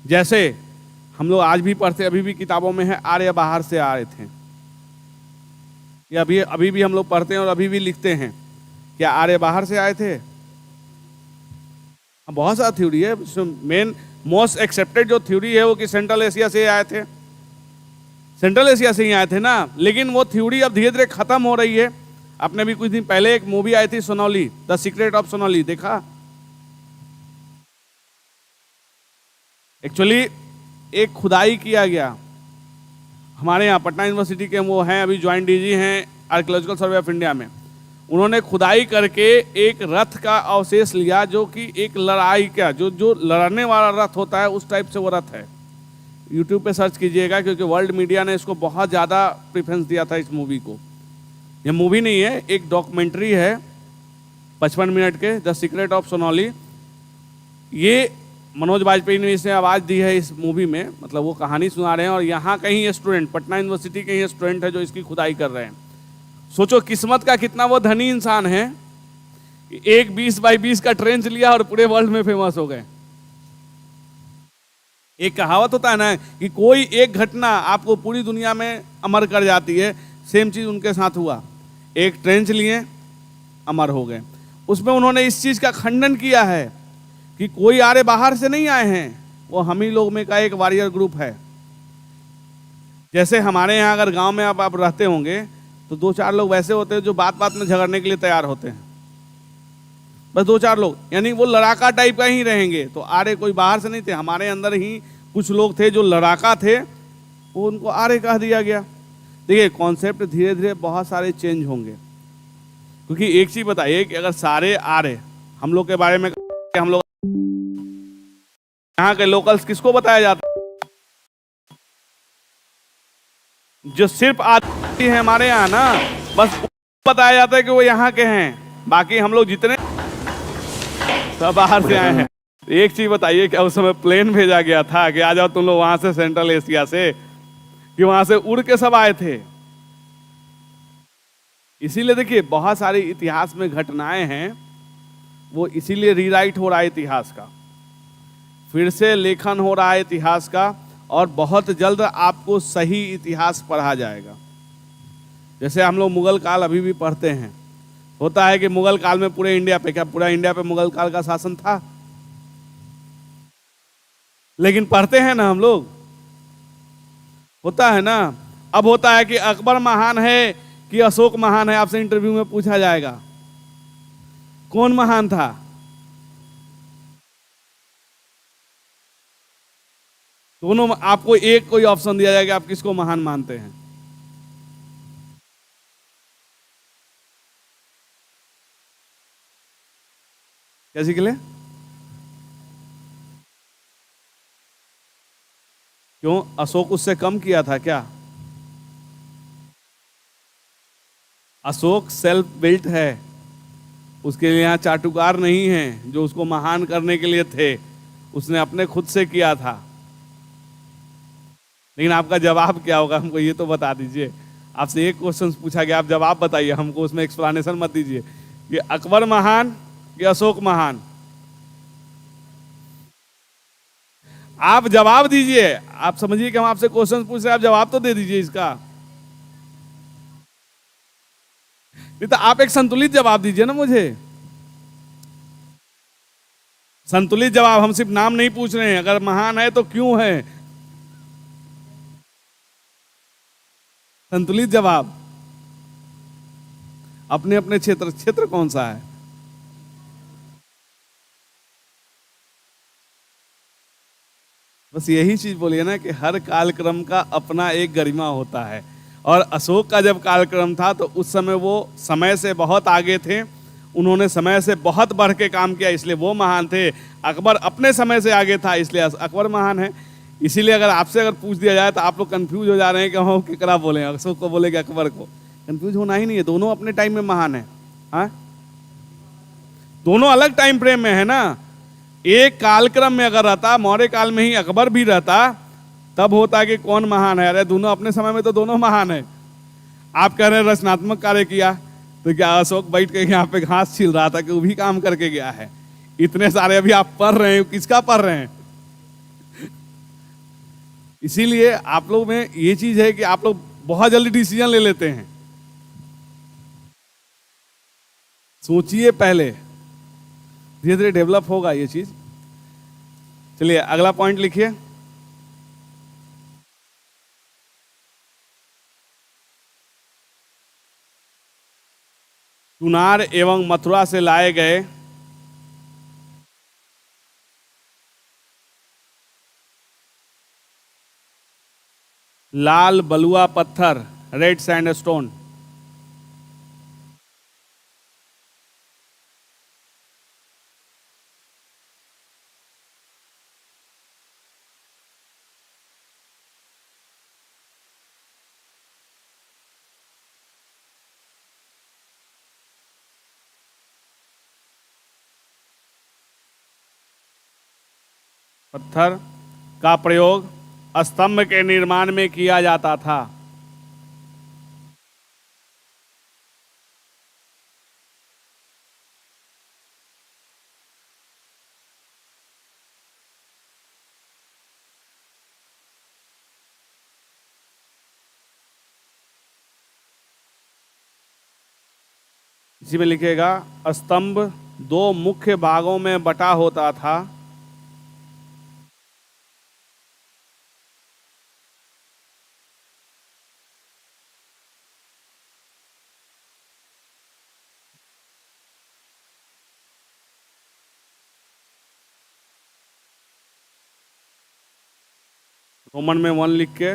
Speaker 1: जैसे हम लोग आज भी पढ़ते, अभी भी किताबों में है, आर्य बाहर से आए थे। ये अभी भी हम लोग पढ़ते हैं और अभी भी लिखते हैं, क्या आर्य बाहर से आए थे? बहुत सारा थ्योरी है, मेन मोस्ट एक्सेप्टेड जो थ्योरी है वो कि सेंट्रल एशिया से आए थे, सेंट्रल एशिया से ही आए थे ना। लेकिन वो थ्योरी अब धीरे धीरे खत्म हो रही है। आपने भी कुछ दिन पहले एक मूवी आई थी Sonauli, the secret of Sonauli, देखा? एक्चुअली एक खुदाई किया गया हमारे यहाँ पटना यूनिवर्सिटी के, वो हैं अभी ज्वाइंट डीजी हैं आर्कियोलॉजिकल सर्वे ऑफ इंडिया में। उन्होंने खुदाई करके एक रथ का अवशेष लिया जो कि एक लड़ाई का जो लड़ने वाला रथ होता है उस टाइप से वो रथ है। यूट्यूब पे सर्च कीजिएगा, क्योंकि वर्ल्ड मीडिया ने इसको बहुत ज़्यादा प्रेफरेंस दिया था इस मूवी को। ये मूवी नहीं है, एक डॉक्यूमेंट्री है 55 मिनट के, द सीक्रेट ऑफ सोनौली। ये मनोज वाजपेयी ने इसने आवाज़ दी है इस मूवी में, मतलब वो कहानी सुना रहे हैं। और यहाँ कहीं स्टूडेंट, पटना यूनिवर्सिटी के ही स्टूडेंट है जो इसकी खुदाई कर रहे हैं। सोचो किस्मत का कितना वो धनी इंसान है, एक 20 बाई 20 का ट्रेंच लिया और पूरे वर्ल्ड में फेमस हो गए। एक कहावत होता है ना कि कोई एक घटना आपको पूरी दुनिया में अमर कर जाती है, सेम चीज उनके साथ हुआ। एक ट्रेंच लिए, अमर हो गए। उसमें उन्होंने इस चीज का खंडन किया है कि कोई आर्य बाहर से नहीं आए हैं, वो हम ही लोग में का एक वॉरियर ग्रुप है। जैसे हमारे यहाँ अगर गांव में आप रहते होंगे तो 2-4 लोग वैसे होते हैं जो बात बात में झगड़ने के लिए तैयार होते हैं, बस 2-4 लोग, यानी वो लड़ाका टाइप का ही रहेंगे। तो आर्य कोई बाहर से नहीं थे, हमारे अंदर ही कुछ लोग थे जो लड़ाका थे, वो उनको आर्य कह दिया गया। देखिए कॉन्सेप्ट धीरे धीरे बहुत सारे चेंज होंगे, क्योंकि एक चीज बताइए कि अगर सारे आर्य हम लोग के बारे में, हम लोग यहाँ के लोकल्स किसको बताया जाता है? जो सिर्फ आदमी है हमारे यहाँ ना, बस बताया जाता है कि वो यहाँ के हैं, बाकी हम लोग जितने सब बाहर से आए हैं। एक चीज बताइए, क्या उस समय प्लेन भेजा गया था कि आ जाओ तुम लोग वहां से सेंट्रल एशिया से, कि वहां से उड़ के सब आए थे? इसीलिए देखिए बहुत सारी इतिहास में घटनाएं हैं, वो इसीलिए रीराइट हो रहा है इतिहास का, फिर से लेखन हो रहा है इतिहास का, और बहुत जल्द आपको सही इतिहास पढ़ा जाएगा। जैसे हम लोग मुगल काल अभी भी पढ़ते हैं, होता है कि मुगल काल में पूरे इंडिया पे, क्या पूरा इंडिया पे मुगल काल का शासन था? लेकिन पढ़ते हैं ना हम लोग, होता है ना। अब होता है कि अकबर महान है कि अशोक महान है, आपसे इंटरव्यू में पूछा जाएगा कौन महान था? दोनों, आपको एक कोई ऑप्शन दिया जाएगा, आप किसको महान मानते हैं? कैसे के लिए? क्यों, अशोक उससे कम किया था क्या? अशोक सेल्फ बिल्ट है, उसके लिए यहाँ चाटुकार नहीं है जो उसको महान करने के लिए थे, उसने अपने खुद से किया था। लेकिन आपका जवाब क्या होगा, हमको ये तो बता दीजिए। आपसे एक क्वेश्चन पूछा गया, आप जवाब बताइए, हमको उसमें एक्सप्लेनेशन मत दीजिए कि अकबर महान कि अशोक महान। आप जवाब दीजिए, आप समझिए कि हम आपसे क्वेश्चन पूछ रहे हैं, आप जवाब तो दे दीजिए इसका। नहीं तो आप एक संतुलित जवाब दीजिए ना मुझे, संतुलित जवाब। हम सिर्फ नाम नहीं पूछ रहे हैं, अगर महान है तो क्यों है, संतुलित जवाब। अपने अपने क्षेत्र, क्षेत्र कौन सा है? बस यही चीज बोलिए ना कि हर कालक्रम का अपना एक गरिमा होता है। और अशोक का जब कालक्रम था तो उस समय वो समय से बहुत आगे थे, उन्होंने समय से बहुत बढ़ के काम किया, इसलिए वो महान थे। अकबर अपने समय से आगे था, इसलिए अकबर महान है। इसीलिए अगर आपसे अगर पूछ दिया जाए तो आप लोग कंफ्यूज हो जा रहे हैं कि हम केकरा बोले, अशोक को बोले कि अकबर को। कंफ्यूज होना ही नहीं है, दोनों अपने टाइम में महान है। हाँ, दोनों अलग टाइम फ्रेम में है ना। एक कालक्रम में अगर रहता, मौर्य काल में ही अकबर भी रहता, तब होता कि कौन महान है। अरे दोनों अपने समय में तो दोनों महान है। आप कह रहे हैं रचनात्मक कार्य किया, तो क्या अशोक बैठ के यहाँ पे घास छील रहा था कि वो भी काम करके गया है? इतने सारे अभी आप पढ़ रहे हैं, किसका पढ़ रहे हैं? इसीलिए आप लोग में ये चीज है कि आप लोग बहुत जल्दी डिसीजन ले लेते हैं। सोचिए पहले, धीरे धीरे डेवलप होगा ये चीज। चलिए अगला पॉइंट लिखिए। चुनार एवं मथुरा से लाए गए लाल बलुआ पत्थर, रेड सैंडस्टोन, पत्थर का प्रयोग स्तंभ के निर्माण में किया जाता था। इसी में लिखेगा स्तंभ दो मुख्य भागों में बटा होता था। रोमन में 1 लिख के,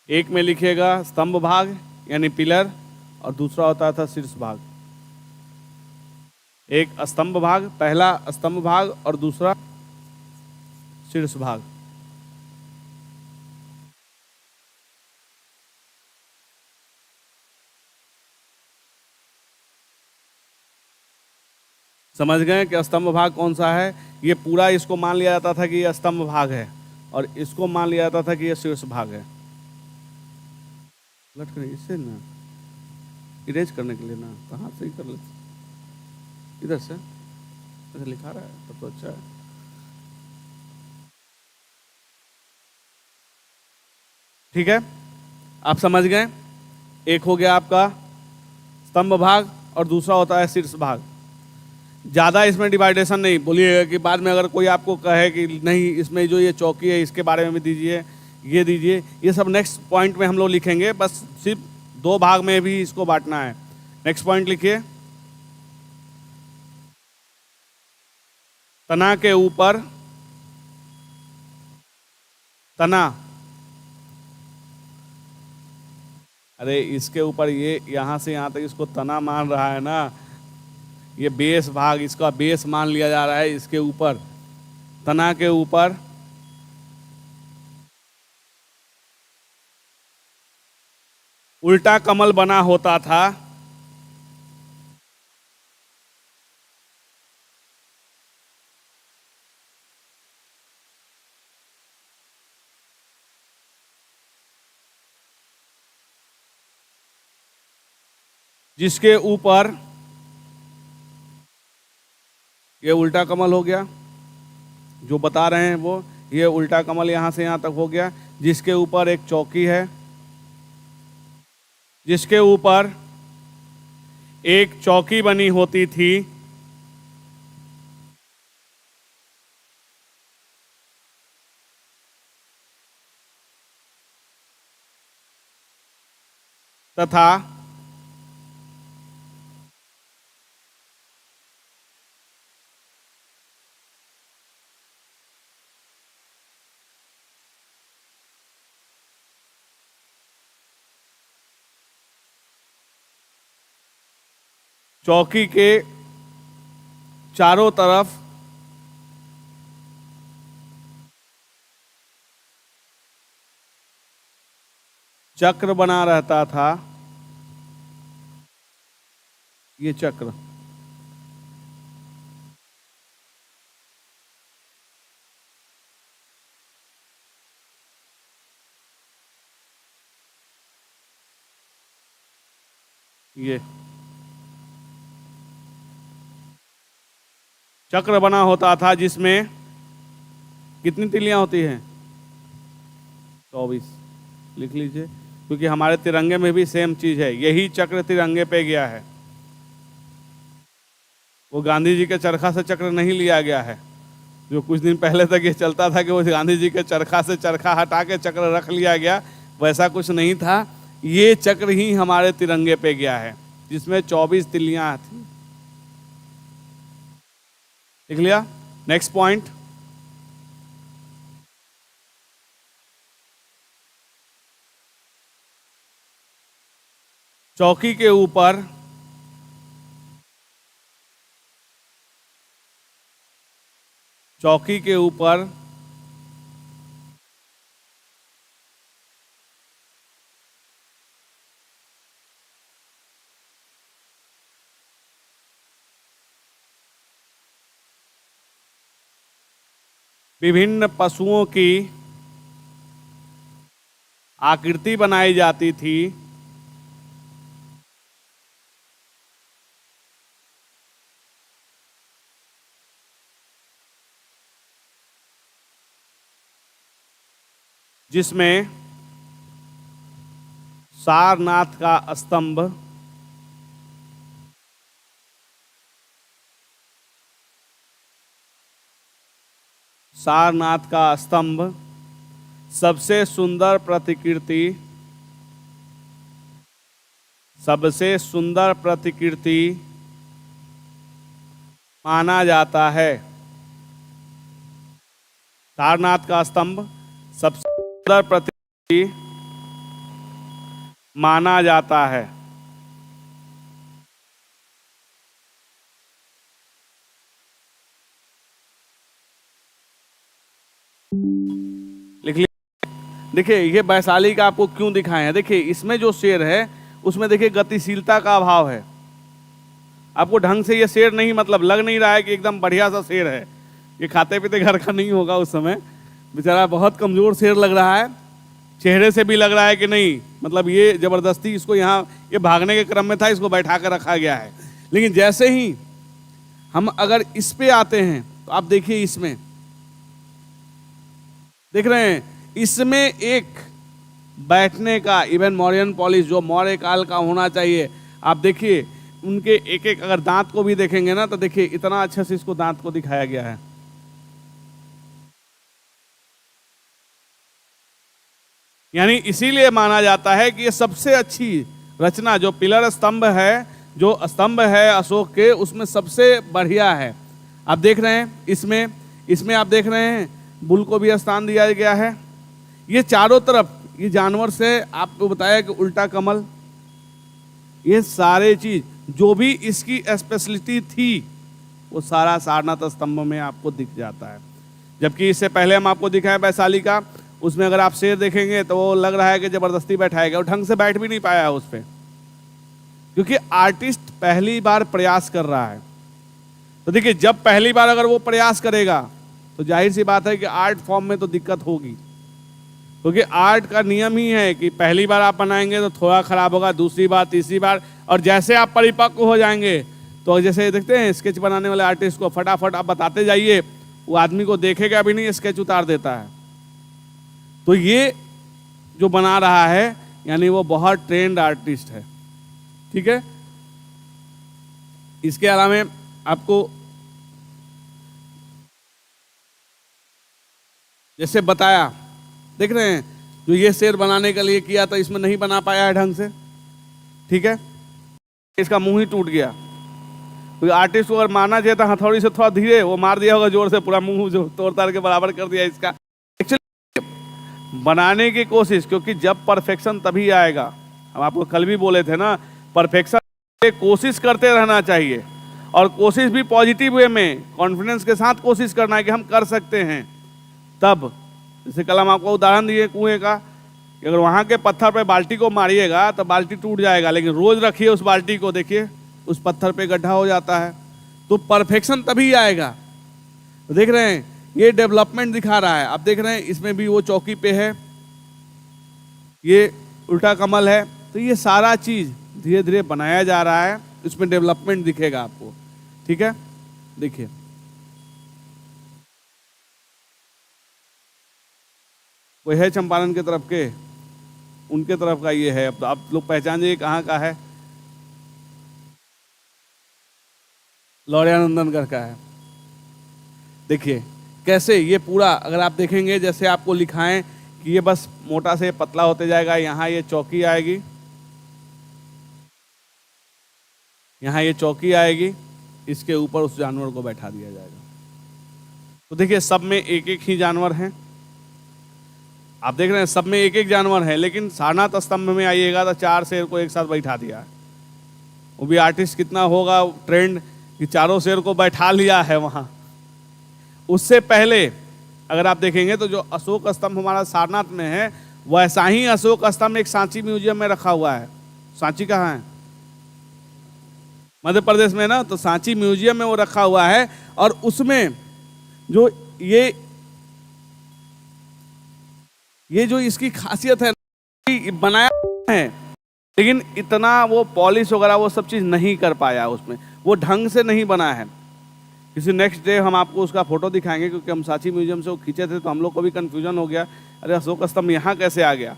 Speaker 1: एक में लिखेगा स्तंभ भाग यानी पिलर, और दूसरा होता था शीर्ष भाग। एक स्तंभ भाग, पहला स्तंभ भाग और दूसरा शीर्ष भाग। समझ गए कि स्तंभ भाग कौन सा है? ये पूरा इसको मान लिया जाता था कि ये स्तंभ भाग है, और इसको मान लिया जाता था कि ये शीर्ष भाग है। उलट कर इससे ना इरेज करने के लिए ना, तो हाथ से ही कर लेते, इधर से ऐसे लिखा रहा है तब तो अच्छा है। ठीक है, आप समझ गए। एक हो गया आपका स्तंभ भाग और दूसरा होता है शीर्ष भाग। ज़्यादा इसमें डिवाइडेशन नहीं बोलिएगा कि बाद में अगर कोई आपको कहे कि नहीं इसमें जो ये चौकी है इसके बारे में भी दीजिए, ये दीजिए, ये सब नेक्स्ट पॉइंट में हम लोग लिखेंगे। बस सिर्फ 2 भाग में भी इसको बांटना है। नेक्स्ट पॉइंट लिखिए, तना के ऊपर तना, अरे इसके ऊपर ये यहां से यहां तक इसको तना मान रहा है ना, ये बेस भाग, इसका बेस मान लिया जा रहा है। इसके ऊपर तना के ऊपर उल्टा कमल बना होता था, जिसके ऊपर ये उल्टा कमल हो गया, जो बता रहे हैं वो, ये उल्टा कमल यहां से यहां तक हो गया, जिसके ऊपर एक चौकी है, जिसके ऊपर एक चौकी बनी होती थी, तथा चौकी के चारों तरफ चक्र बना रहता था। ये चक्र ये चक्र बना होता था, जिसमें कितनी तिलियां होती हैं? 24 लिख लीजिए, क्योंकि हमारे तिरंगे में भी सेम चीज है। यही चक्र तिरंगे पे गया है, वो गांधी जी के चरखा से चक्र नहीं लिया गया है। जो कुछ दिन पहले तक ये चलता था कि वो गांधी जी के चरखा से चरखा हटा के चक्र रख लिया गया, वैसा कुछ नहीं था। ये चक्र ही हमारे तिरंगे पे गया है, जिसमें 24 तिलियां थी। लिख लिया। नेक्स्ट पॉइंट, चौकी के ऊपर विभिन्न पशुओं की आकृति बनाई जाती थी, जिसमें सारनाथ का स्तंभ, सारनाथ का स्तंभ सबसे सुंदर प्रतिकृति, सबसे सुंदर प्रतिकृति माना जाता है। सारनाथ का स्तंभ सबसे सुंदर प्रतिकृति माना जाता है। लिख लिया। देखिए ये वैशाली का आपको क्यों दिखाए हैं, देखिए इसमें जो शेर है उसमें देखिए गतिशीलता का अभाव है। आपको ढंग से ये शेर नहीं, मतलब लग नहीं रहा है कि एकदम बढ़िया सा शेर है। ये खाते पीते घर का नहीं होगा उस समय, बेचारा बहुत कमजोर शेर लग रहा है। चेहरे से भी लग रहा है कि नहीं मतलब ये जबरदस्ती इसको यहाँ, ये भागने के क्रम में था, इसको बैठा कर रखा गया है। लेकिन जैसे ही हम अगर इस पे आते हैं तो आप देखिए, इसमें देख रहे हैं, इसमें एक बैठने का, इवन मौर्यन पॉलिश जो मौर्य काल का होना चाहिए, आप देखिए उनके एक एक अगर दांत को भी देखेंगे ना तो देखिए इतना अच्छे से इसको दांत को दिखाया गया है। यानी इसीलिए माना जाता है कि ये सबसे अच्छी रचना, जो पिलर स्तंभ है, जो स्तंभ है अशोक के, उसमें सबसे बढ़िया है। आप देख रहे हैं इसमें आप देख रहे हैं बुल को भी स्थान दिया गया है। ये चारों तरफ ये जानवर से आपको बताया कि उल्टा कमल, ये सारे चीज जो भी इसकी स्पेशलिटी थी वो सारा सारनाथ स्तंभ में आपको दिख जाता है। जबकि इससे पहले हम आपको दिखाएं वैशाली का, उसमें अगर आप शेर देखेंगे तो वो लग रहा है कि जबरदस्ती बैठाएगा, और ढंग से बैठ भी नहीं पाया उस पर, क्योंकि आर्टिस्ट पहली बार प्रयास कर रहा है। तो देखिए, जब पहली बार अगर वो प्रयास करेगा तो जाहिर सी बात है कि आर्ट फॉर्म में तो दिक्कत होगी, क्योंकि आर्ट का नियम ही है कि पहली बार आप बनाएंगे तो थोड़ा खराब होगा, दूसरी बार, तीसरी बार, और जैसे आप परिपक्व हो जाएंगे तो जैसे देखते हैं स्केच बनाने वाले आर्टिस्ट को, फटाफट आप बताते जाइए, वो आदमी को देखेगा भी नहीं, स्केच उतार देता है। तो ये जो बना रहा है यानी वो बहुत ट्रेंड आर्टिस्ट है, ठीक है। इसके अलावा आपको जैसे बताया, देख रहे हैं जो ये शेर बनाने के लिए किया था, इसमें नहीं बना पाया है ढंग से, ठीक है। इसका मुंह ही टूट गया, तो आर्टिस्ट को अगर मारना चाहिए था हथौड़ी से थोड़ा धीरे, वो मार दिया होगा जोर से, पूरा मुंह जो तोड़ ताड़ के बराबर कर दिया इसका। एक्चुअली बनाने की कोशिश, क्योंकि जब परफेक्शन तभी आएगा, हम आपको कल भी बोले थे ना, परफेक्शन कोशिश करते रहना चाहिए, और कोशिश भी पॉजिटिव वे में, कॉन्फिडेंस के साथ कोशिश करना है कि हम कर सकते हैं। तब जैसे कल हम आपको उदाहरण दिए कुएं का, कि अगर वहाँ के पत्थर पे बाल्टी को मारिएगा तो बाल्टी टूट जाएगा, लेकिन रोज रखिए उस बाल्टी को, देखिए उस पत्थर पे गड्ढा हो जाता है। तो परफेक्शन तभी आएगा। तो देख रहे हैं ये डेवलपमेंट दिखा रहा है, आप देख रहे हैं इसमें भी वो चौकी पे है, ये उल्टा कमल है। तो ये सारा चीज धीरे धीरे बनाया जा रहा है, इसमें डेवलपमेंट दिखेगा आपको, ठीक है। देखिए कोई है चंपारण की तरफ के, उनके तरफ का ये है। अब तो आप लोग पहचान जाइए कहाँ का है, लौरियानंदनगढ़ का है। देखिए कैसे ये पूरा, अगर आप देखेंगे जैसे आपको लिखाएं कि ये बस मोटा से पतला होते जाएगा, यहाँ ये चौकी आएगी, यहाँ ये चौकी आएगी, इसके ऊपर उस जानवर को बैठा दिया जाएगा। तो देखिए सब में एक एक ही जानवर हैं, आप देख रहे हैं सब में एक एक जानवर है, लेकिन सारनाथ स्तंभ में आइएगा तो 4 शेर को एक साथ बैठा दिया है। वो भी आर्टिस्ट कितना होगा ट्रेंड कि चारों शेर को बैठा लिया है वहाँ। उससे पहले अगर आप देखेंगे तो जो अशोक स्तंभ हमारा सारनाथ में है, वैसा ही अशोक स्तंभ एक सांची म्यूजियम में रखा हुआ है। सांची कहाँ है? मध्य प्रदेश में ना, तो सांची म्यूजियम में वो रखा हुआ है। और उसमें जो ये जो इसकी खासियत है, बनाया है लेकिन इतना वो पॉलिश वगैरह वो सब चीज़ नहीं कर पाया, उसमें वो ढंग से नहीं बना है। किसी नेक्स्ट डे हम आपको उसका फोटो दिखाएंगे, क्योंकि हम सांची म्यूजियम से वो खींचे थे तो हम लोग को भी कन्फ्यूजन हो गया, अरे अशोक स्तंभ यहाँ कैसे आ गया।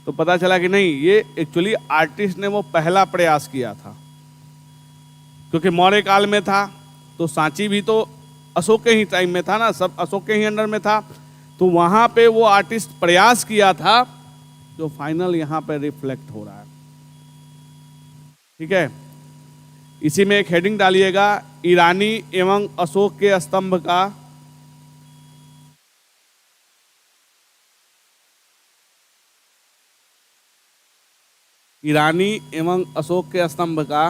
Speaker 1: तो पता चला कि नहीं, ये एक्चुअली आर्टिस्ट ने वो पहला प्रयास किया था, क्योंकि मौर्य काल में था तो सांची भी तो अशोक के ही टाइम में था ना, सब अशोक के ही अंडर में था। तो वहां पे वो आर्टिस्ट प्रयास किया था जो फाइनल यहां पे रिफ्लेक्ट हो रहा है, ठीक है। इसी में एक हेडिंग डालिएगा, ईरानी एवं अशोक के स्तंभ का ईरानी एवं अशोक के स्तंभ का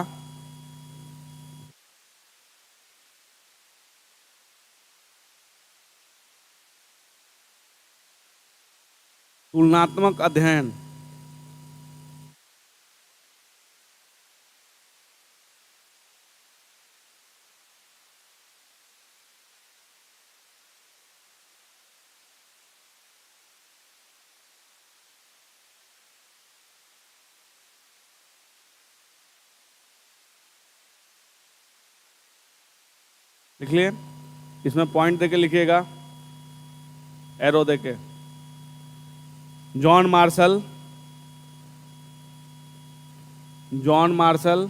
Speaker 1: तुलनात्मक अध्ययन। लिख लिए, इसमें पॉइंट देके लिखिएगा, एरो देके। जॉन मार्शल, जॉन मार्शल,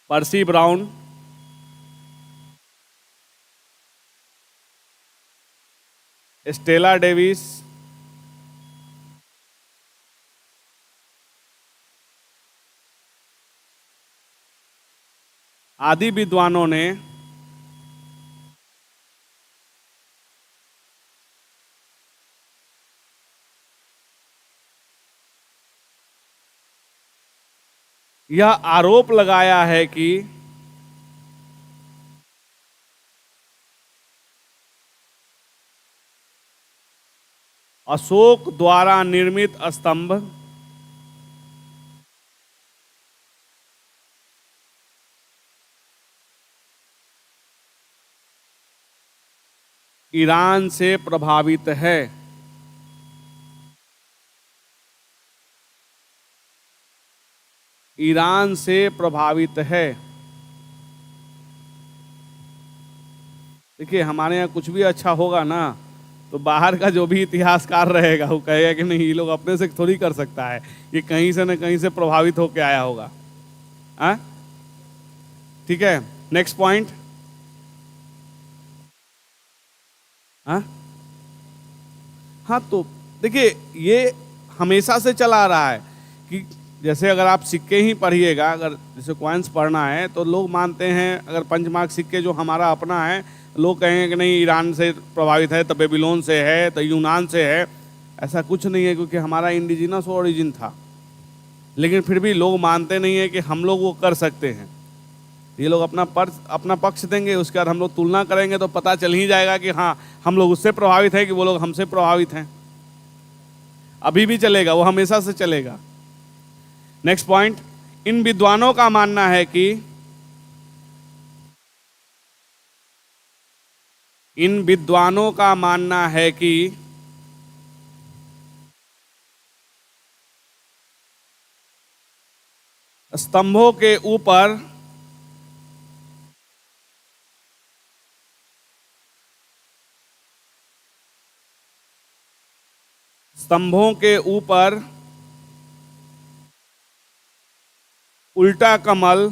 Speaker 1: पर्सी ब्राउन, स्टेला डेविस, आदि विद्वानों ने यह आरोप लगाया है कि अशोक द्वारा निर्मित स्तंभ ईरान से प्रभावित है। ईरान से प्रभावित है। देखिए, हमारे यहाँ कुछ भी अच्छा होगा ना, तो बाहर का जो भी इतिहासकार रहेगा वो कहेगा कि नहीं, ये लोग अपने से थोड़ी कर सकता है, ये कहीं से न कहीं से प्रभावित होकर आया होगा। ठीक है, नेक्स्ट पॉइंट। हाँ, तो देखिए, ये हमेशा से चला आ रहा है कि जैसे अगर आप सिक्के ही पढ़िएगा, अगर जैसे कॉइन्स पढ़ना है तो लोग मानते हैं, अगर 5 मार्क सिक्के जो हमारा अपना है, लोग कहेंगे कि नहीं ईरान से प्रभावित है, तो बेबीलोन से है, तो यूनान से है। ऐसा कुछ नहीं है, क्योंकि हमारा इंडिजिनस ओरिजिन था, लेकिन फिर भी लोग मानते नहीं है कि हम लोग वो कर सकते हैं। ये लोग अपना पक्ष देंगे, उसके बाद हम लोग तुलना करेंगे तो पता चल ही जाएगा कि हाँ, हम लोग उससे प्रभावित हैं कि वो लोग हमसे प्रभावित हैं। अभी भी चलेगा, वो हमेशा से चलेगा। नेक्स्ट पॉइंट, इन विद्वानों का मानना है कि स्तंभों के ऊपर उल्टा कमल,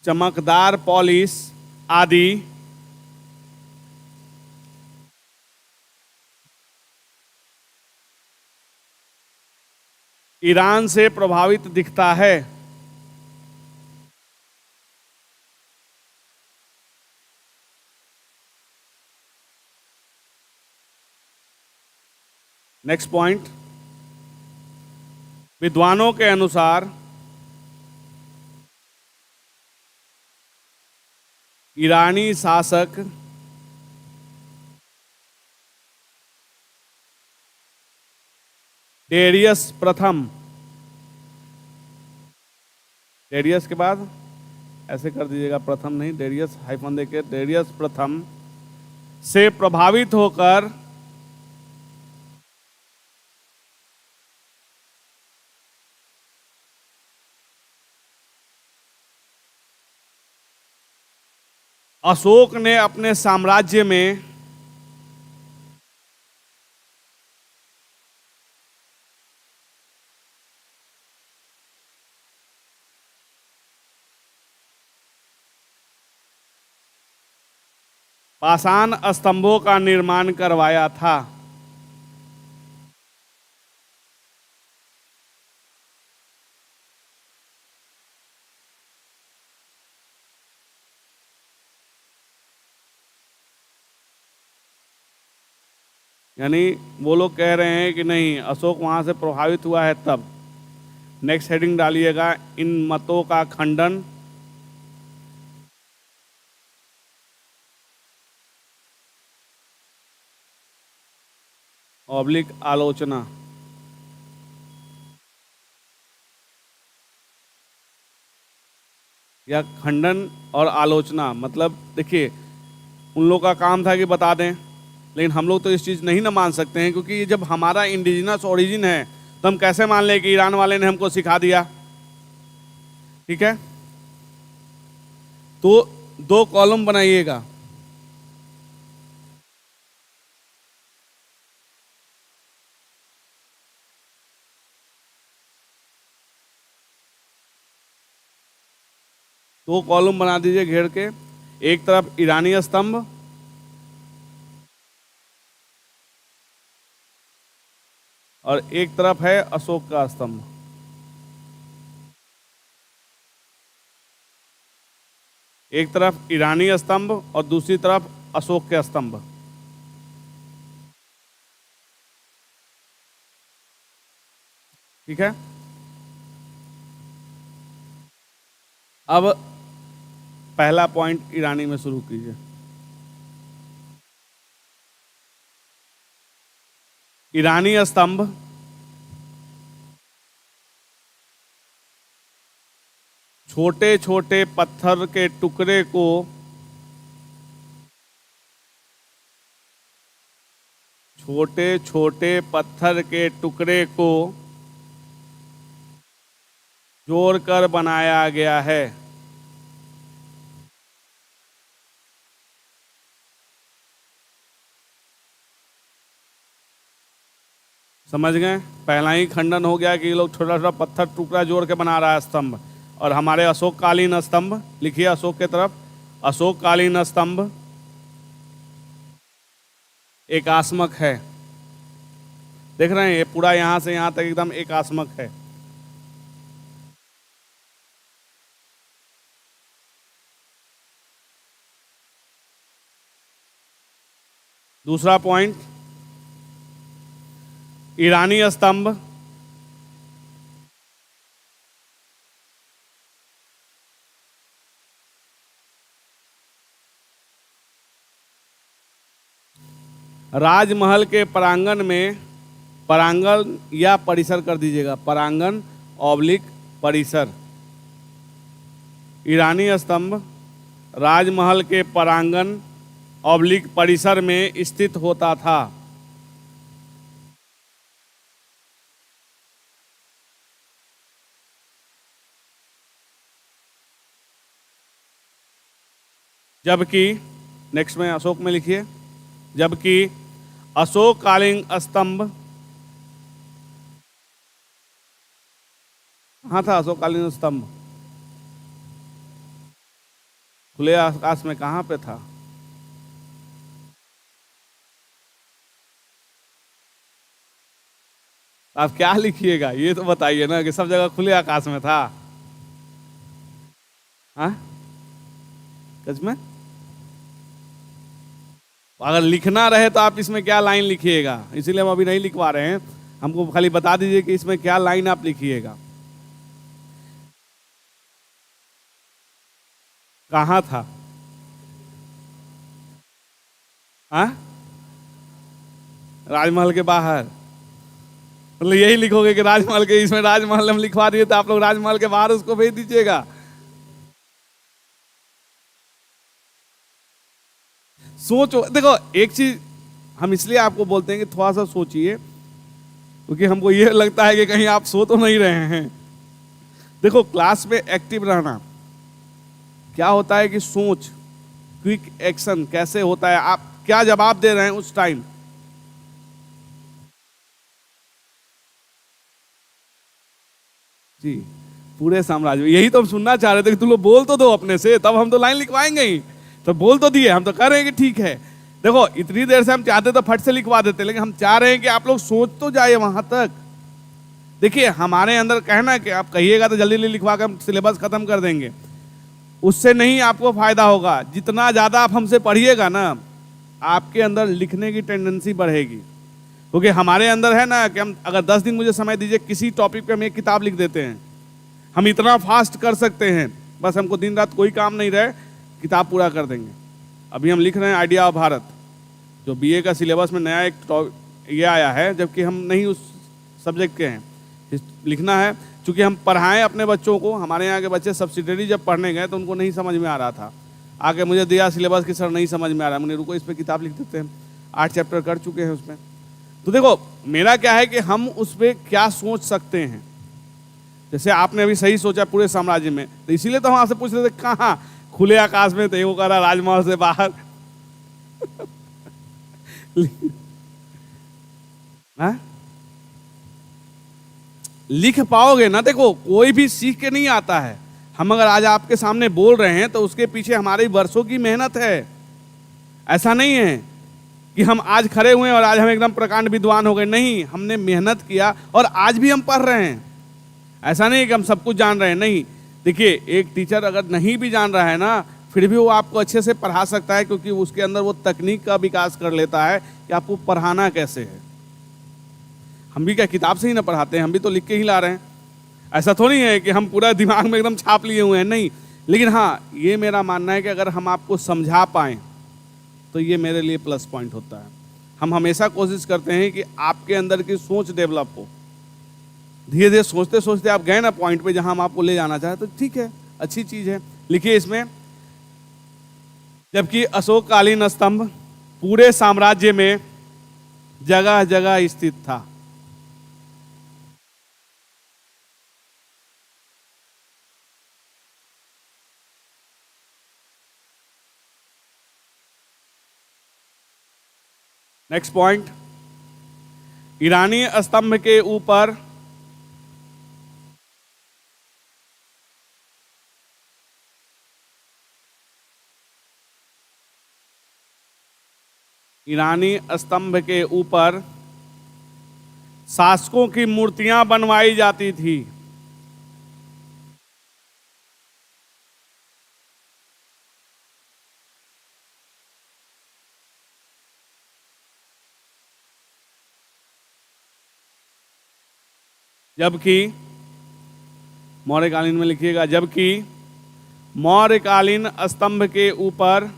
Speaker 1: चमकदार पॉलिश, आदि ईरान से प्रभावित दिखता है। नेक्स्ट पॉइंट, विद्वानों के अनुसार ईरानी शासक डेरियस प्रथम, डेरियस के बाद ऐसे कर दीजिएगा, प्रथम नहीं, डेरियस हाइफन देके, डेरियस प्रथम से प्रभावित होकर अशोक ने अपने साम्राज्य में पाषाण स्तंभों का निर्माण करवाया था। यानी वो लोग कह रहे हैं कि नहीं, अशोक वहां से प्रभावित हुआ है तब। नेक्स्ट हेडिंग डालिएगा, इन मतों का खंडन। ऑब्लिक आलोचना। या खंडन और आलोचना, मतलब देखिए उन लोग का काम था कि बता दें, लेकिन हम लोग तो इस चीज़ नहीं ना मान सकते हैं, क्योंकि ये जब हमारा इंडिजिनस ओरिजिन है तो हम कैसे मान लें कि ईरान वाले ने हमको सिखा दिया। ठीक है, तो 2 कॉलम बनाइएगा। दो कॉलम बना दीजिए घेर के, एक तरफ ईरानी स्तंभ और एक तरफ है अशोक का स्तंभ। एक तरफ ईरानी स्तंभ और दूसरी तरफ अशोक के स्तंभ। ठीक है, अब पहला पॉइंट ईरानी में शुरू कीजिए। ईरानी स्तंभ छोटे छोटे पत्थर के टुकड़े को जोड़कर बनाया गया है। समझ गए? पहला ही खंडन हो गया कि ये लोग छोटा छोटा पत्थर टुकड़ा जोड़ के बना रहा है स्तंभ। और हमारे अशोककालीन स्तंभ, लिखिए अशोक के तरफ, अशोककालीन स्तंभ एकास्मक है। देख रहे हैं, ये पूरा यहां से यहां तक एकदम एकास्मक है। दूसरा पॉइंट, ईरानी स्तंभ राजमहल के प्रांगण में, प्रांगण या परिसर कर दीजिएगा, प्रांगण ऑब्लिक परिसर। ईरानी स्तंभ राजमहल के प्रांगण ऑब्लिक परिसर में स्थित होता था। जबकि नेक्स्ट में अशोक में लिखिए, जबकि अशोककालीन स्तंभ, कहाँ था अशोककालीन स्तंभ? खुले आकाश में कहाँ पे था? आप क्या लिखिएगा ये तो बताइए ना, कि सब जगह खुले आकाश में था? हाँ सच में? अगर लिखना रहे तो आप इसमें क्या लाइन लिखिएगा, इसीलिए हम अभी नहीं लिखवा रहे हैं, हमको खाली बता दीजिए कि इसमें क्या लाइन आप लिखिएगा। कहाँ था? हाँ, राजमहल के बाहर। मतलब यही लिखोगे कि राजमहल के, इसमें राजमहल हम लिखवा दिए तो आप लोग राजमहल के बाहर उसको भेज दीजिएगा। सोचो, देखो एक चीज हम इसलिए आपको बोलते हैं कि थोड़ा सा सोचिए, क्योंकि हमको ये लगता है कि कहीं आप सो तो नहीं रहे हैं। देखो क्लास में एक्टिव रहना क्या होता है कि सोच, क्विक एक्शन कैसे होता है, आप क्या जवाब दे रहे हैं उस टाइम। जी पूरे साम्राज्य, यही तो हम सुनना चाह रहे थे कि तुम लोग बोल तो दो अपने से, तब हम तो लाइन लिखवाएंगे ही। तो बोल तो दिए, हम तो कह रहे हैं कि ठीक है। देखो इतनी देर से हम चाहते तो फट से लिखवा देते, लेकिन हम चाह रहे हैं कि आप लोग सोच तो जाए वहां तक। देखिए हमारे अंदर कहना है कि आप कहिएगा तो जल्दी लिखवा कर हम सिलेबस खत्म कर देंगे, उससे नहीं आपको फायदा होगा। जितना ज्यादा आप हमसे पढ़िएगा ना, आपके अंदर लिखने की टेंडेंसी बढ़ेगी। क्योंकि हमारे अंदर है ना कि हम अगर 10 दिन मुझे समय दीजिए, किसी टॉपिक पे हम एक किताब लिख देते हैं। हम इतना फास्ट कर सकते हैं, बस हमको दिन रात कोई काम नहीं रहे, किताब पूरा कर देंगे। अभी हम लिख रहे हैं आइडिया ऑफ भारत, जो बीए का सिलेबस में नया एक ये आया है, जबकि हम नहीं उस सब्जेक्ट के हैं। लिखना है, चूँकि हम पढ़ाएं अपने बच्चों को, हमारे यहाँ के बच्चे सब्सिडरी जब पढ़ने गए तो उनको नहीं समझ में आ रहा था, आके मुझे दिया सिलेबस कि सर नहीं समझ में आ रहा है। मैंने रुको इस पर किताब लिख देते हैं, 8 चैप्टर कर चुके हैं उसमें। तो देखो मेरा क्या है कि हम उस पर क्या सोच सकते हैं। जैसे आपने अभी सही सोचा पूरे साम्राज्य में, तो इसीलिए तो हम आपसे पूछ रहे थे कहाँ खुले आकाश में, तो वो कह रहा राजमहल से बाहर। हाँ? लिख पाओगे ना। देखो कोई भी सीख के नहीं आता है। हम अगर आज आपके सामने बोल रहे हैं तो उसके पीछे हमारी वर्षों की मेहनत है। ऐसा नहीं है कि हम आज खड़े हुए और आज हम एकदम प्रकांड विद्वान हो गए, नहीं, हमने मेहनत किया और आज भी हम पढ़ रहे हैं। ऐसा नहीं कि हम सब कुछ जान रहे हैं, नहीं। देखिए एक टीचर अगर नहीं भी जान रहा है ना, फिर भी वो आपको अच्छे से पढ़ा सकता है, क्योंकि उसके अंदर वो तकनीक का विकास कर लेता है कि आपको पढ़ाना कैसे है। हम भी क्या किताब से ही ना पढ़ाते हैं, हम भी तो लिख के ही ला रहे हैं। ऐसा थोड़ी है कि हम पूरा दिमाग में एकदम छाप लिए हुए हैं, नहीं। लेकिन हाँ, ये मेरा मानना है कि अगर हम आपको समझा पाएँ तो ये मेरे लिए प्लस पॉइंट होता है। हम हमेशा कोशिश करते हैं कि आपके अंदर की सोच डेवलप हो। धीरे धीरे सोचते सोचते आप गए ना पॉइंट पे जहां हम आपको ले जाना चाहे, तो ठीक है, अच्छी चीज है। लिखिए इसमें, जबकि अशोककालीन स्तंभ पूरे साम्राज्य में जगह जगह स्थित था। नेक्स्ट पॉइंट, ईरानी स्तंभ के ऊपर ईरानी स्तंभ के ऊपर शासकों की मूर्तियां बनवाई जाती थी। जबकि मौर्यकालीन में लिखिएगा, जबकि मौर्यकालीन स्तंभ के ऊपर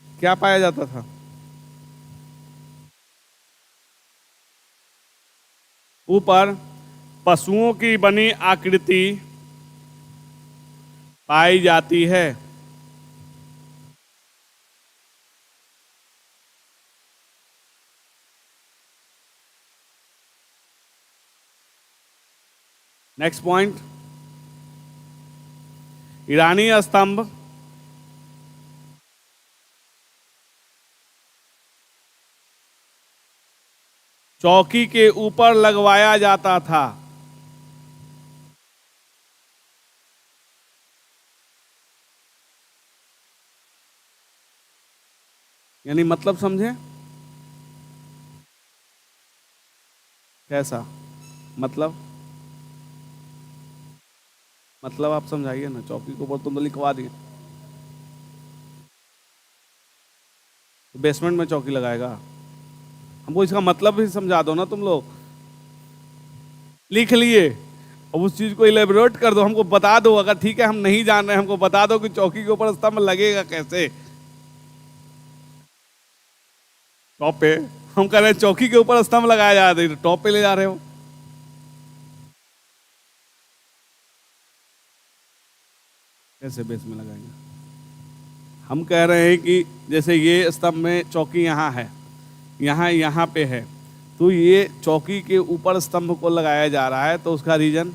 Speaker 1: क्या पाया जाता था? ऊपर पशुओं की बनी आकृति पाई जाती है। नेक्स्ट पॉइंट, ईरानी स्तंभ चौकी के ऊपर लगवाया जाता था। यानी मतलब समझे कैसा? मतलब आप समझाइए ना। चौकी के ऊपर तुम तो लिखवा दिए, तो बेसमेंट में चौकी लगाएगा। हमको इसका मतलब भी समझा दो ना तुम लोग। लिख लिए, अब उस चीज को इलेबोरेट कर दो, हमको बता दो। अगर ठीक है हम नहीं जान रहे, हमको बता दो कि चौकी के ऊपर स्तंभ लगेगा कैसे। टॉप पे हम कह रहे हैं चौकी के ऊपर स्तंभ लगाया जा रहा है, टॉप पे ले जा रहे हो। कैसे बेस में लगाएंगे? हम कह रहे हैं कि जैसे ये स्तंभ में चौकी यहाँ है, यहाँ पे है, तो ये चौकी के ऊपर स्तंभ को लगाया जा रहा है, तो उसका रीजन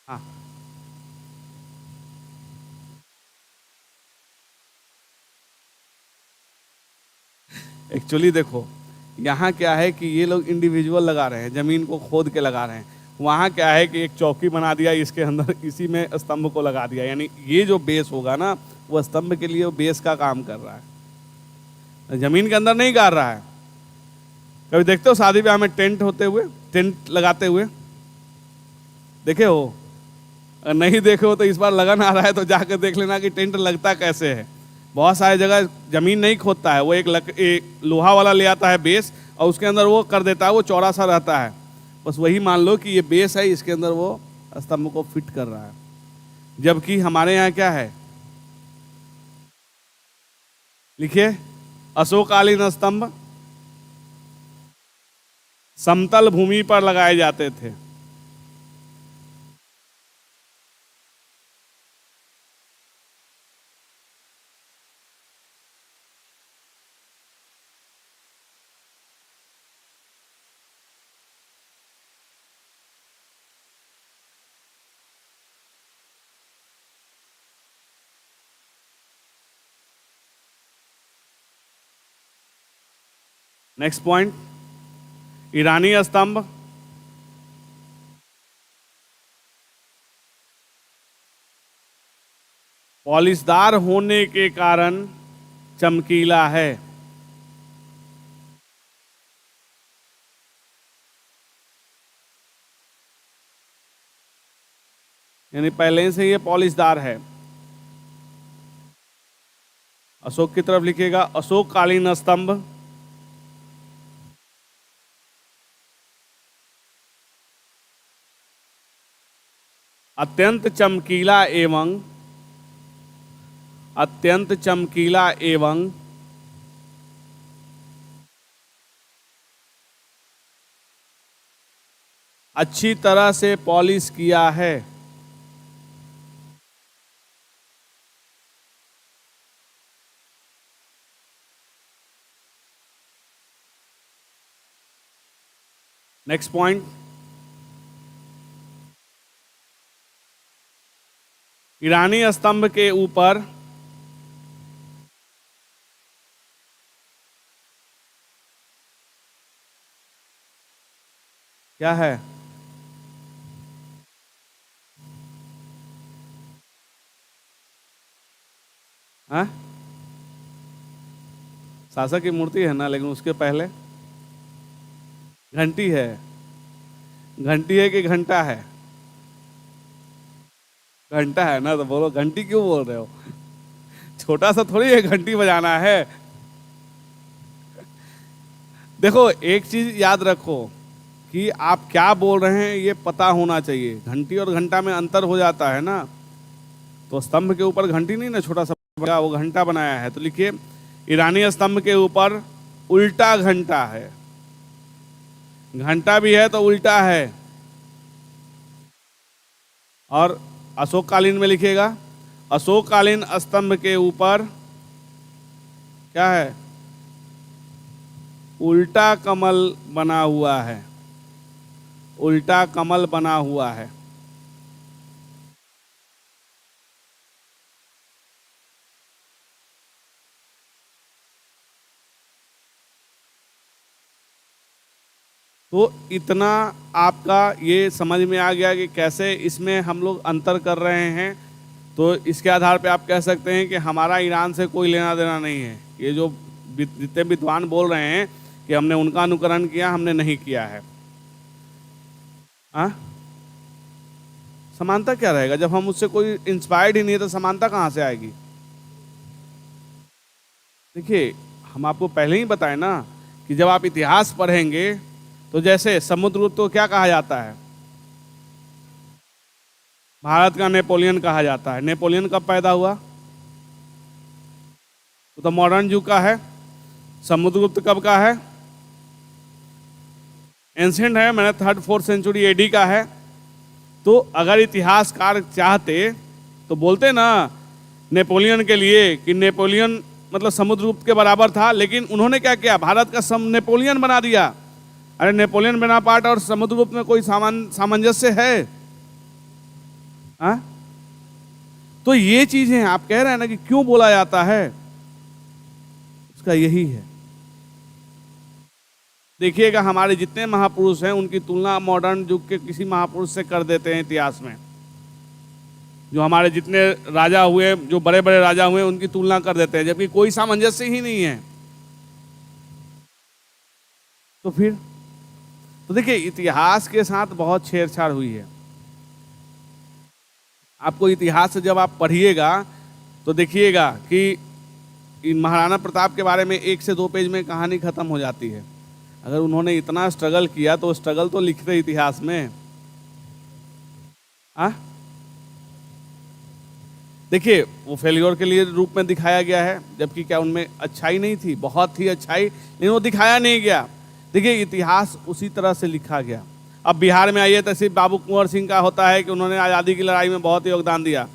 Speaker 1: हाँ, एक्चुअली देखो यहाँ क्या है कि ये लोग इंडिविजुअल लगा रहे हैं, जमीन को खोद के लगा रहे हैं। वहाँ क्या है कि एक चौकी बना दिया, इसके अंदर इसी में स्तंभ को लगा दिया। यानी ये जो बेस होगा ना, वो स्तंभ के लिए बेस का काम कर रहा है, जमीन के अंदर नहीं गाड़ रहा है। कभी देखते हो शादी ब्याह में टेंट होते हुए, टेंट लगाते हुए देखे हो? अगर नहीं देखे हो तो इस बार लगन आ रहा है तो जाकर देख लेना कि टेंट लगता कैसे है। बहुत सारी जगह जमीन नहीं खोदता है, वो एक लोहा वाला ले आता है बेस, और उसके अंदर वो कर देता है, वो चौड़ा सा रहता है। बस वही मान लो कि ये बेस है, इसके अंदर वो स्तंभ को फिट कर रहा है। जबकि हमारे यहाँ क्या है, लिखिए, अशोककालीन स्तंभ समतल भूमि पर लगाए जाते थे। नेक्स्ट पॉइंट, ईरानी स्तंभ पॉलिशदार होने के कारण चमकीला है। यानी पहले से ये पॉलिशदार है। अशोक की तरफ लिखिएगा, अशोककालीन स्तंभ अत्यंत चमकीला एवं अच्छी तरह से पॉलिश किया है। नेक्स्ट पॉइंट, ईरानी स्तंभ के ऊपर क्या है, हाँ? शासक की मूर्ति है ना, लेकिन उसके पहले घंटी है। घंटी है कि घंटा है? घंटा है ना, तो बोलो घंटी क्यों बोल रहे हो? छोटा सा थोड़ी है घंटी बजाना है। देखो, एक चीज याद रखो कि आप क्या बोल रहे हैं ये पता होना चाहिए। घंटी और घंटा में अंतर हो जाता है ना। तो स्तंभ के ऊपर घंटी नहीं ना, छोटा सा बड़ा, वो घंटा बनाया है। तो लिखिए, ईरानी स्तंभ के ऊपर उल्टा घंटा है। घंटा भी है तो उल्टा है। और अशोककालीन में लिखिएगा, अशोककालीन स्तंभ के ऊपर क्या है, उल्टा कमल बना हुआ है। उल्टा कमल बना हुआ है। तो इतना आपका ये समझ में आ गया कि कैसे इसमें हम लोग अंतर कर रहे हैं। तो इसके आधार पे आप कह सकते हैं कि हमारा ईरान से कोई लेना देना नहीं है। ये जो जितने विद्वान बोल रहे हैं कि हमने उनका अनुकरण किया, हमने नहीं किया है। हाँ, समानता क्या रहेगा? जब हम उससे कोई इंस्पायर्ड ही नहीं है तो समानता कहाँ से आएगी? देखिए, हम आपको पहले ही बताए ना कि जब आप इतिहास पढ़ेंगे तो जैसे समुद्रगुप्त को क्या कहा जाता है? भारत का नेपोलियन कहा जाता है। नेपोलियन कब पैदा हुआ? तो मॉडर्न युग का है। समुद्रगुप्त कब का है? एंशिएंट है, मैंने 3rd-4th सेंचुरी एडी का है। तो अगर इतिहासकार चाहते तो बोलते ना नेपोलियन के लिए कि नेपोलियन मतलब समुद्रगुप्त के बराबर था, लेकिन उन्होंने क्या किया? भारत का नेपोलियन बना दिया। अरे नेपोलियन बोनापार्ट और समुद्रगुप्त में कोई सामंजस्य है? हाँ? तो ये चीजें आप कह रहे हैं ना कि क्यों बोला जाता है, उसका यही है। देखिएगा, हमारे जितने महापुरुष हैं उनकी तुलना मॉडर्न युग के किसी महापुरुष से कर देते हैं इतिहास में। जो हमारे जितने राजा हुए, जो बड़े बड़े राजा हुए, उनकी तुलना कर देते हैं, जबकि कोई सामंजस्य ही नहीं है। तो फिर तो देखिए, इतिहास के साथ बहुत छेड़छाड़ हुई है। आपको इतिहास से जब आप पढ़िएगा तो देखिएगा कि महाराणा प्रताप के बारे में 1 से 2 पेज में कहानी खत्म हो जाती है। अगर उन्होंने इतना स्ट्रगल किया तो स्ट्रगल तो लिखते इतिहास में। देखिए वो फेल्योर के लिए रूप में दिखाया गया है, जबकि क्या उनमें अच्छाई नहीं थी? बहुत ही अच्छाई, लेकिन वो दिखाया नहीं गया। देखिए इतिहास उसी तरह से लिखा गया। अब बिहार में आइए तो सिर्फ बाबू कुंवर सिंह का होता है कि उन्होंने आज़ादी की लड़ाई में बहुत योगदान दिया।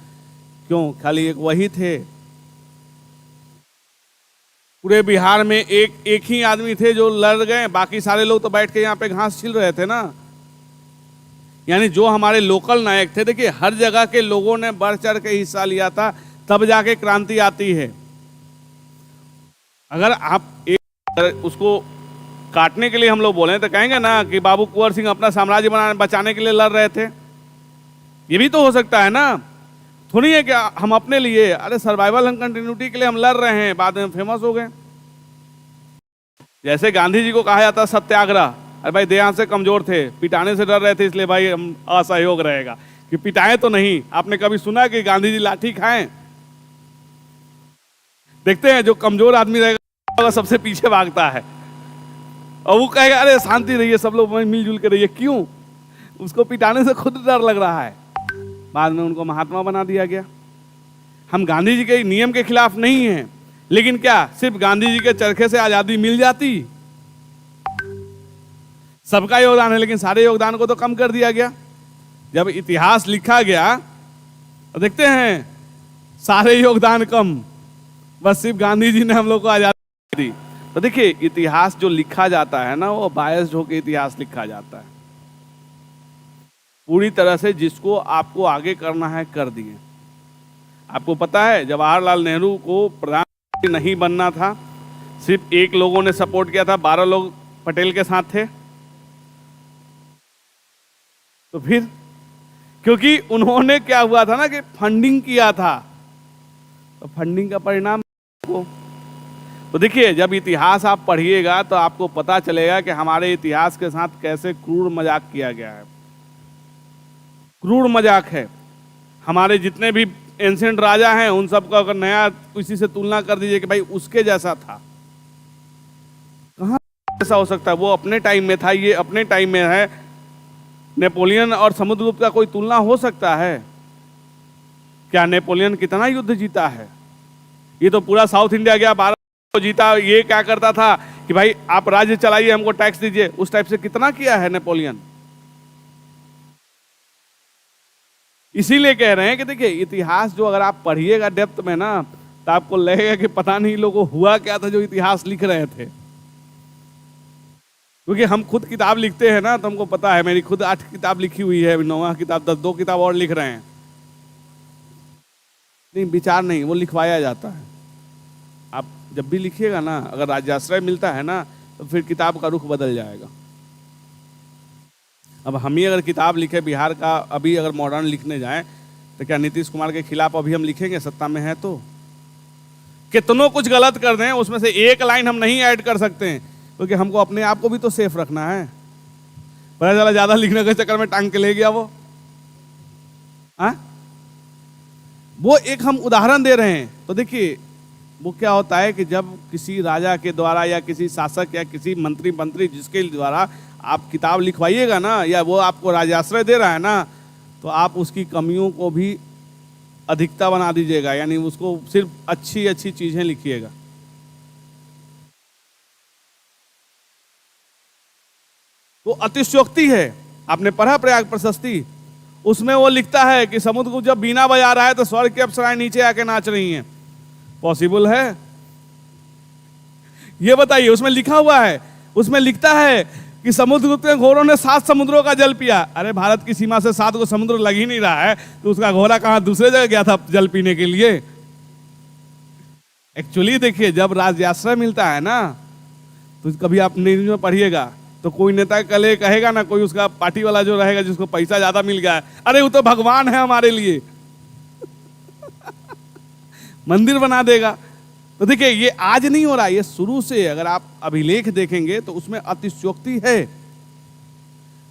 Speaker 1: क्यों? खाली एक वही थे? पूरे बिहार में एक ही आदमी थे जो लड़ गए, बाकी सारे लोग तो बैठ के यहाँ पे घास छिल रहे थे ना। यानी जो हमारे लोकल नायक थे, देखिए हर जगह के लोगों ने बढ़ चढ़ के हिस्सा लिया था, तब जाके क्रांति आती है। अगर आप एक उसको काटने के लिए हम लोग बोले तो कहेंगे ना कि बाबू कुंवर सिंह अपना साम्राज्य बचाने के लिए लड़ रहे थे। ये भी तो हो सकता है ना, थोड़ी है कि हम अपने लिए, अरे सर्वाइवल एंड कंटिन्यूटी के लिए हम लड़ रहे हैं, बाद में फेमस हो गए। जैसे गांधी जी को कहा जाता है सत्याग्रह, अरे भाई देहात से कमजोर थे, पिटाने से डर रहे थे, इसलिए भाई हम असहयोग रहेगा कि पिटाएं तो नहीं। आपने कभी सुना कि गांधी जी लाठी खाएं? देखते हैं जो कमजोर आदमी रहेगा सबसे पीछे भागता है, और वो कहेगा अरे शांति रहिए, सब लोग मिलजुल के रहिए। क्यों? उसको पिटाने से खुद डर लग रहा है। बाद में उनको महात्मा बना दिया गया। हम गांधी जी के नियम के खिलाफ नहीं हैं, लेकिन क्या सिर्फ गांधी जी के चरखे से आजादी मिल जाती? सबका योगदान है, लेकिन सारे योगदान को तो कम कर दिया गया। जब इतिहास लिखा गया तो देखते हैं सारे योगदान कम, बस सिर्फ गांधी जी ने हम लोग को आजादी दी। तो देखिए इतिहास जो लिखा जाता है ना, वो बायस्ड होकर इतिहास लिखा जाता है। पूरी तरह से जिसको आपको आगे करना है कर दिए। आपको पता है जवाहरलाल नेहरू को प्रधानमंत्री नहीं बनना था, सिर्फ एक लोगों ने सपोर्ट किया था, 12 लोग पटेल के साथ थे। तो फिर क्योंकि उन्होंने क्या हुआ था ना कि फंडिंग किया था, तो फंडिंग का परिणाम को तो देखिए जब इतिहास आप पढ़िएगा तो आपको पता चलेगा कि हमारे इतिहास के साथ कैसे क्रूर मजाक किया गया है। क्रूर मजाक है। हमारे जितने भी एंशिएंट राजा हैं उन सबका अगर नया किसी से तुलना कर दीजिए कि भाई उसके जैसा था, कहाँ ऐसा हो सकता है? वो अपने टाइम में था, ये अपने टाइम में है। नेपोलियन और समुद्रगुप्त का कोई तुलना हो सकता है क्या? नेपोलियन कितना युद्ध जीता है? ये तो पूरा साउथ इंडिया गया, भारत को जीता। ये क्या करता था कि भाई आप राज्य चलाइए, हमको टैक्स दीजिए, उस टाइप से कितना किया है नेपोलियन। इसीलिए कह रहे हैं कि देखिए इतिहास जो अगर आप पढ़िएगा डेप्थ में ना, तो आपको लगेगा कि पता नहीं लोगों हुआ क्या था जो इतिहास लिख रहे थे। क्योंकि हम खुद किताब लिखते हैं ना, तो हमको पता है। मेरी खुद 8 किताब लिखी हुई है, 9वां किताब 2 किताब और लिख रहे हैं। नहीं, विचार नहीं, वो लिखवाया जाता है। आप जब भी लिखिएगा ना, अगर राज्याश्रय मिलता है ना, तो फिर किताब का रुख बदल जाएगा। अब हम ही अगर किताब लिखे बिहार का, अभी अगर मॉडर्न लिखने जाएं, तो क्या नीतीश कुमार के खिलाफ अभी हम लिखेंगे? सत्ता में है तो कितनों कुछ गलत कर दें, उसमें से एक लाइन हम नहीं ऐड कर सकते हैं, क्योंकि हमको अपने आप को भी तो सेफ रखना है। पता चला ज्यादा लिखने के चक्कर में टांग के ले गया वो। वो एक हम उदाहरण दे रहे हैं। तो देखिए वो क्या होता है कि जब किसी राजा के द्वारा या किसी शासक या किसी मंत्री जिसके द्वारा आप किताब लिखवाइएगा ना, या वो आपको राज्याश्रय दे रहा है ना, तो आप उसकी कमियों को भी अधिकता बना दीजिएगा। यानी उसको सिर्फ अच्छी अच्छी चीजें लिखिएगा। तो अतिशयोक्ति है। आपने पढ़ा प्रयाग प्रशस्ति, उसमें वो लिखता है कि समुद्र को जब बीना बजा रहा है तो स्वर्ग की अप्सराएं नीचे आके नाच रही हैं। पॉसिबल है? ये बताइए। उसमें लिखा हुआ है, उसमें लिखता है कि समुद्रगुप्त के घोड़ों ने 7 समुद्रों का जल पिया। अरे भारत की सीमा से 7 को समुद्र लग ही नहीं रहा है, तो उसका घोड़ा कहां दूसरे जगह गया था जल पीने के लिए? एक्चुअली देखिए जब राज्याश्रय मिलता है ना, तो कभी आप न्यूज में पढ़िएगा तो कोई नेता कल ये कहेगा ना, कोई उसका पार्टी वाला जो रहेगा जिसको पैसा ज्यादा मिल गया है, अरे वो तो भगवान है हमारे लिए मंदिर बना देगा। तो देखिए ये आज नहीं हो रहा, ये शुरू से अगर आप अभिलेख देखेंगे तो उसमें अतिशयोक्ति है।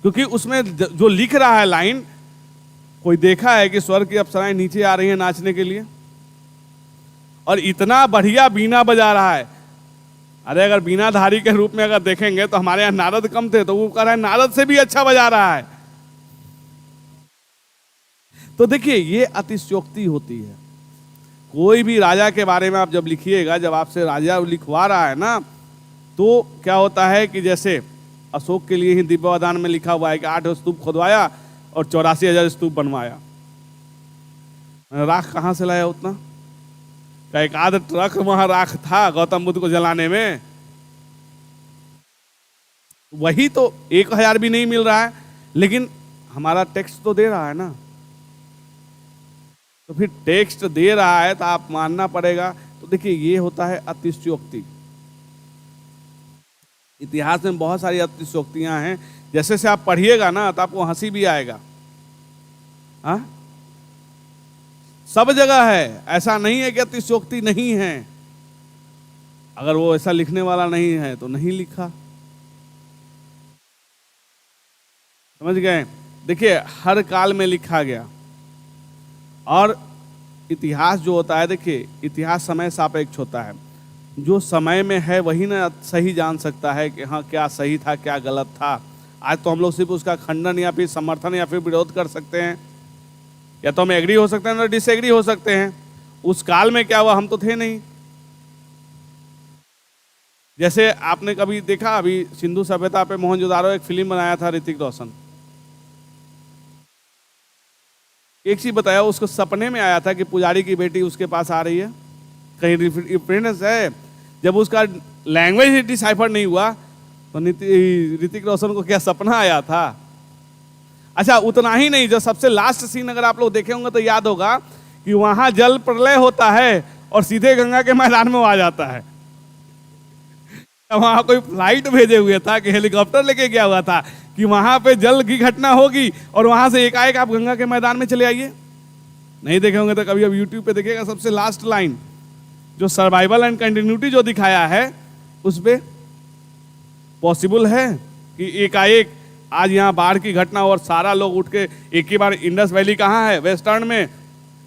Speaker 1: क्योंकि उसमें जो लिख रहा है लाइन, कोई देखा है कि स्वर्ग की अप्सराएं नीचे आ रही हैं नाचने के लिए, और इतना बढ़िया बीना बजा रहा है। अरे अगर बीनाधारी के रूप में अगर देखेंगे तो हमारे यहाँ नारद कम थे, तो वो कह रहा है नारद से भी अच्छा बजा रहा है। तो देखिए ये अतिशयोक्ति होती है। कोई भी राजा के बारे में आप जब लिखिएगा, जब आपसे राजा लिखवा रहा है ना, तो क्या होता है कि जैसे अशोक के लिए ही दिव्यवदान में लिखा हुआ है कि 8 स्तूप खुदवाया और 84,000 स्तूप बनवाया। राख कहाँ से लाया उतना? क्या एक आध ट्रक वहां राख था गौतम बुद्ध को जलाने में? वही तो 1,000 भी नहीं मिल रहा है, लेकिन हमारा टेक्स्ट तो दे रहा है ना। तो फिर टेक्स्ट दे रहा है तो आप मानना पड़ेगा। तो देखिए, ये होता है अतिशयोक्ति। इतिहास में बहुत सारी अतिशयोक्तियां हैं, जैसे से आप पढ़िएगा ना तो आपको हंसी भी आएगा। हाँ, सब जगह है, ऐसा नहीं है कि अतिशयोक्ति नहीं है। अगर वो ऐसा लिखने वाला नहीं है तो नहीं लिखा। समझ गए? देखिए, हर काल में लिखा गया। और इतिहास जो होता है, देखिए इतिहास समय सापेक्ष होता है। जो समय में है वही ना सही जान सकता है कि हाँ क्या सही था क्या गलत था। आज तो हम लोग सिर्फ उसका खंडन या फिर समर्थन या फिर विरोध कर सकते हैं, या तो हम एग्री हो सकते हैं ना डिसएग्री हो सकते हैं। उस काल में क्या हुआ हम तो थे नहीं। जैसे आपने कभी देखा, अभी सिंधु सभ्यता पे मोहनजोदारो एक फिल्म बनाया था ऋतिक रोशन। एक चीज बताया, उसको सपने में आया था कि पुजारी की बेटी उसके पास आ रही है, कहीं रिफरेंस है। जब उसका लैंग्वेज ही डिसाइफर नहीं हुआ तो ऋतिक रोशन को क्या सपना आया था? अच्छा, उतना ही नहीं, जो सबसे लास्ट सीन अगर आप लोग देखे होंगे तो याद होगा कि वहां जल प्रलय होता है और सीधे गंगा के मैदान में वो आ जाता है। वहां कोई फ्लाइट भेजे हुए था कि हेलीकॉप्टर लेके गया हुआ था कि वहां पे जल की घटना होगी और वहां से एकाएक आप गंगा के मैदान में चले आइए। नहीं देखे होंगे तो कभी अब यूट्यूब पे देखिएगा, सबसे लास्ट लाइन जो सर्वाइवल एंड कंटिन्यूटी जो दिखाया है उस पे पॉसिबल है कि एकाएक आज यहाँ बाढ़ की घटना और सारा लोग उठ के एक ही बार। इंडस वैली कहाँ है? वेस्टर्न में।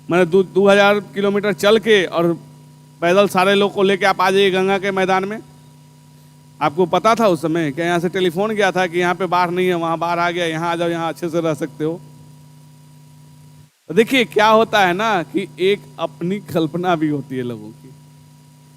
Speaker 1: मैंने 2000 किलोमीटर चल के और पैदल सारे लोग को लेके आप आ जाइए गंगा के मैदान में। आपको पता था उस समय क्या यहाँ से टेलीफोन गया था कि यहाँ पे बाढ़ नहीं है, वहां बाढ़ आ गया, यहाँ आ जाओ, यहाँ अच्छे से रह सकते हो। तो देखिए क्या होता है ना कि एक अपनी कल्पना भी होती है लोगों की,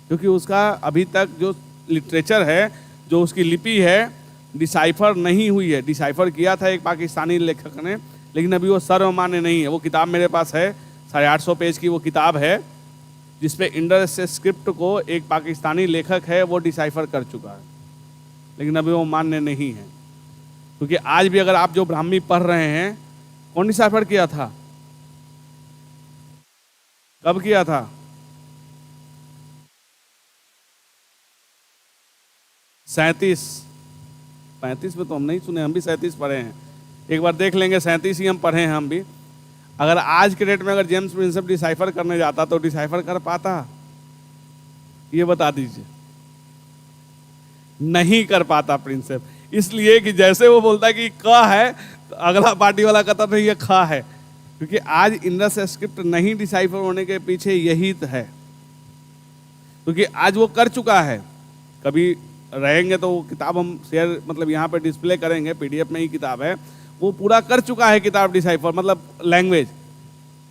Speaker 1: क्योंकि उसका अभी तक जो लिटरेचर है, जो उसकी लिपि है, डिसाइफर नहीं हुई है। डिसाइफर किया था एक पाकिस्तानी लेखक ने, लेकिन अभी वो सर्वमान्य नहीं है। वो किताब मेरे पास है, 850 पेज की वो किताब है, जिसपे इंडस स्क्रिप्ट को एक पाकिस्तानी लेखक है वो डिसाइफर कर चुका है, लेकिन अभी वो मान्य नहीं है। क्योंकि आज भी अगर आप जो ब्राह्मी पढ़ रहे हैं, कौन डिसाइफर किया था? कब किया था? 37 में तो हम नहीं सुने, हम भी 37 पढ़े हैं। एक बार देख लेंगे, 37 ही हम पढ़े हैं हम भी। अगर आज के डेट में अगर जेम्स प्रिंसेप डिसाइफर करने जाता तो डिसाइफर कर पाता? ये बता दीजिए। नहीं कर पाता प्रिंसेप, इसलिए कि जैसे वो बोलता है कि क है तो अगला पार्टी वाला कहता नहीं ये ख है। क्योंकि आज इंडस स्क्रिप्ट नहीं डिसाइफर होने के पीछे यही है, क्योंकि आज वो कर चुका है। कभी रहेंगे तो वो किताब हम शेयर मतलब यहाँ पे डिस्प्ले करेंगे, पीडीएफ में ही किताब है। वो पूरा कर चुका है किताब डिसाइफर, मतलब लैंग्वेज।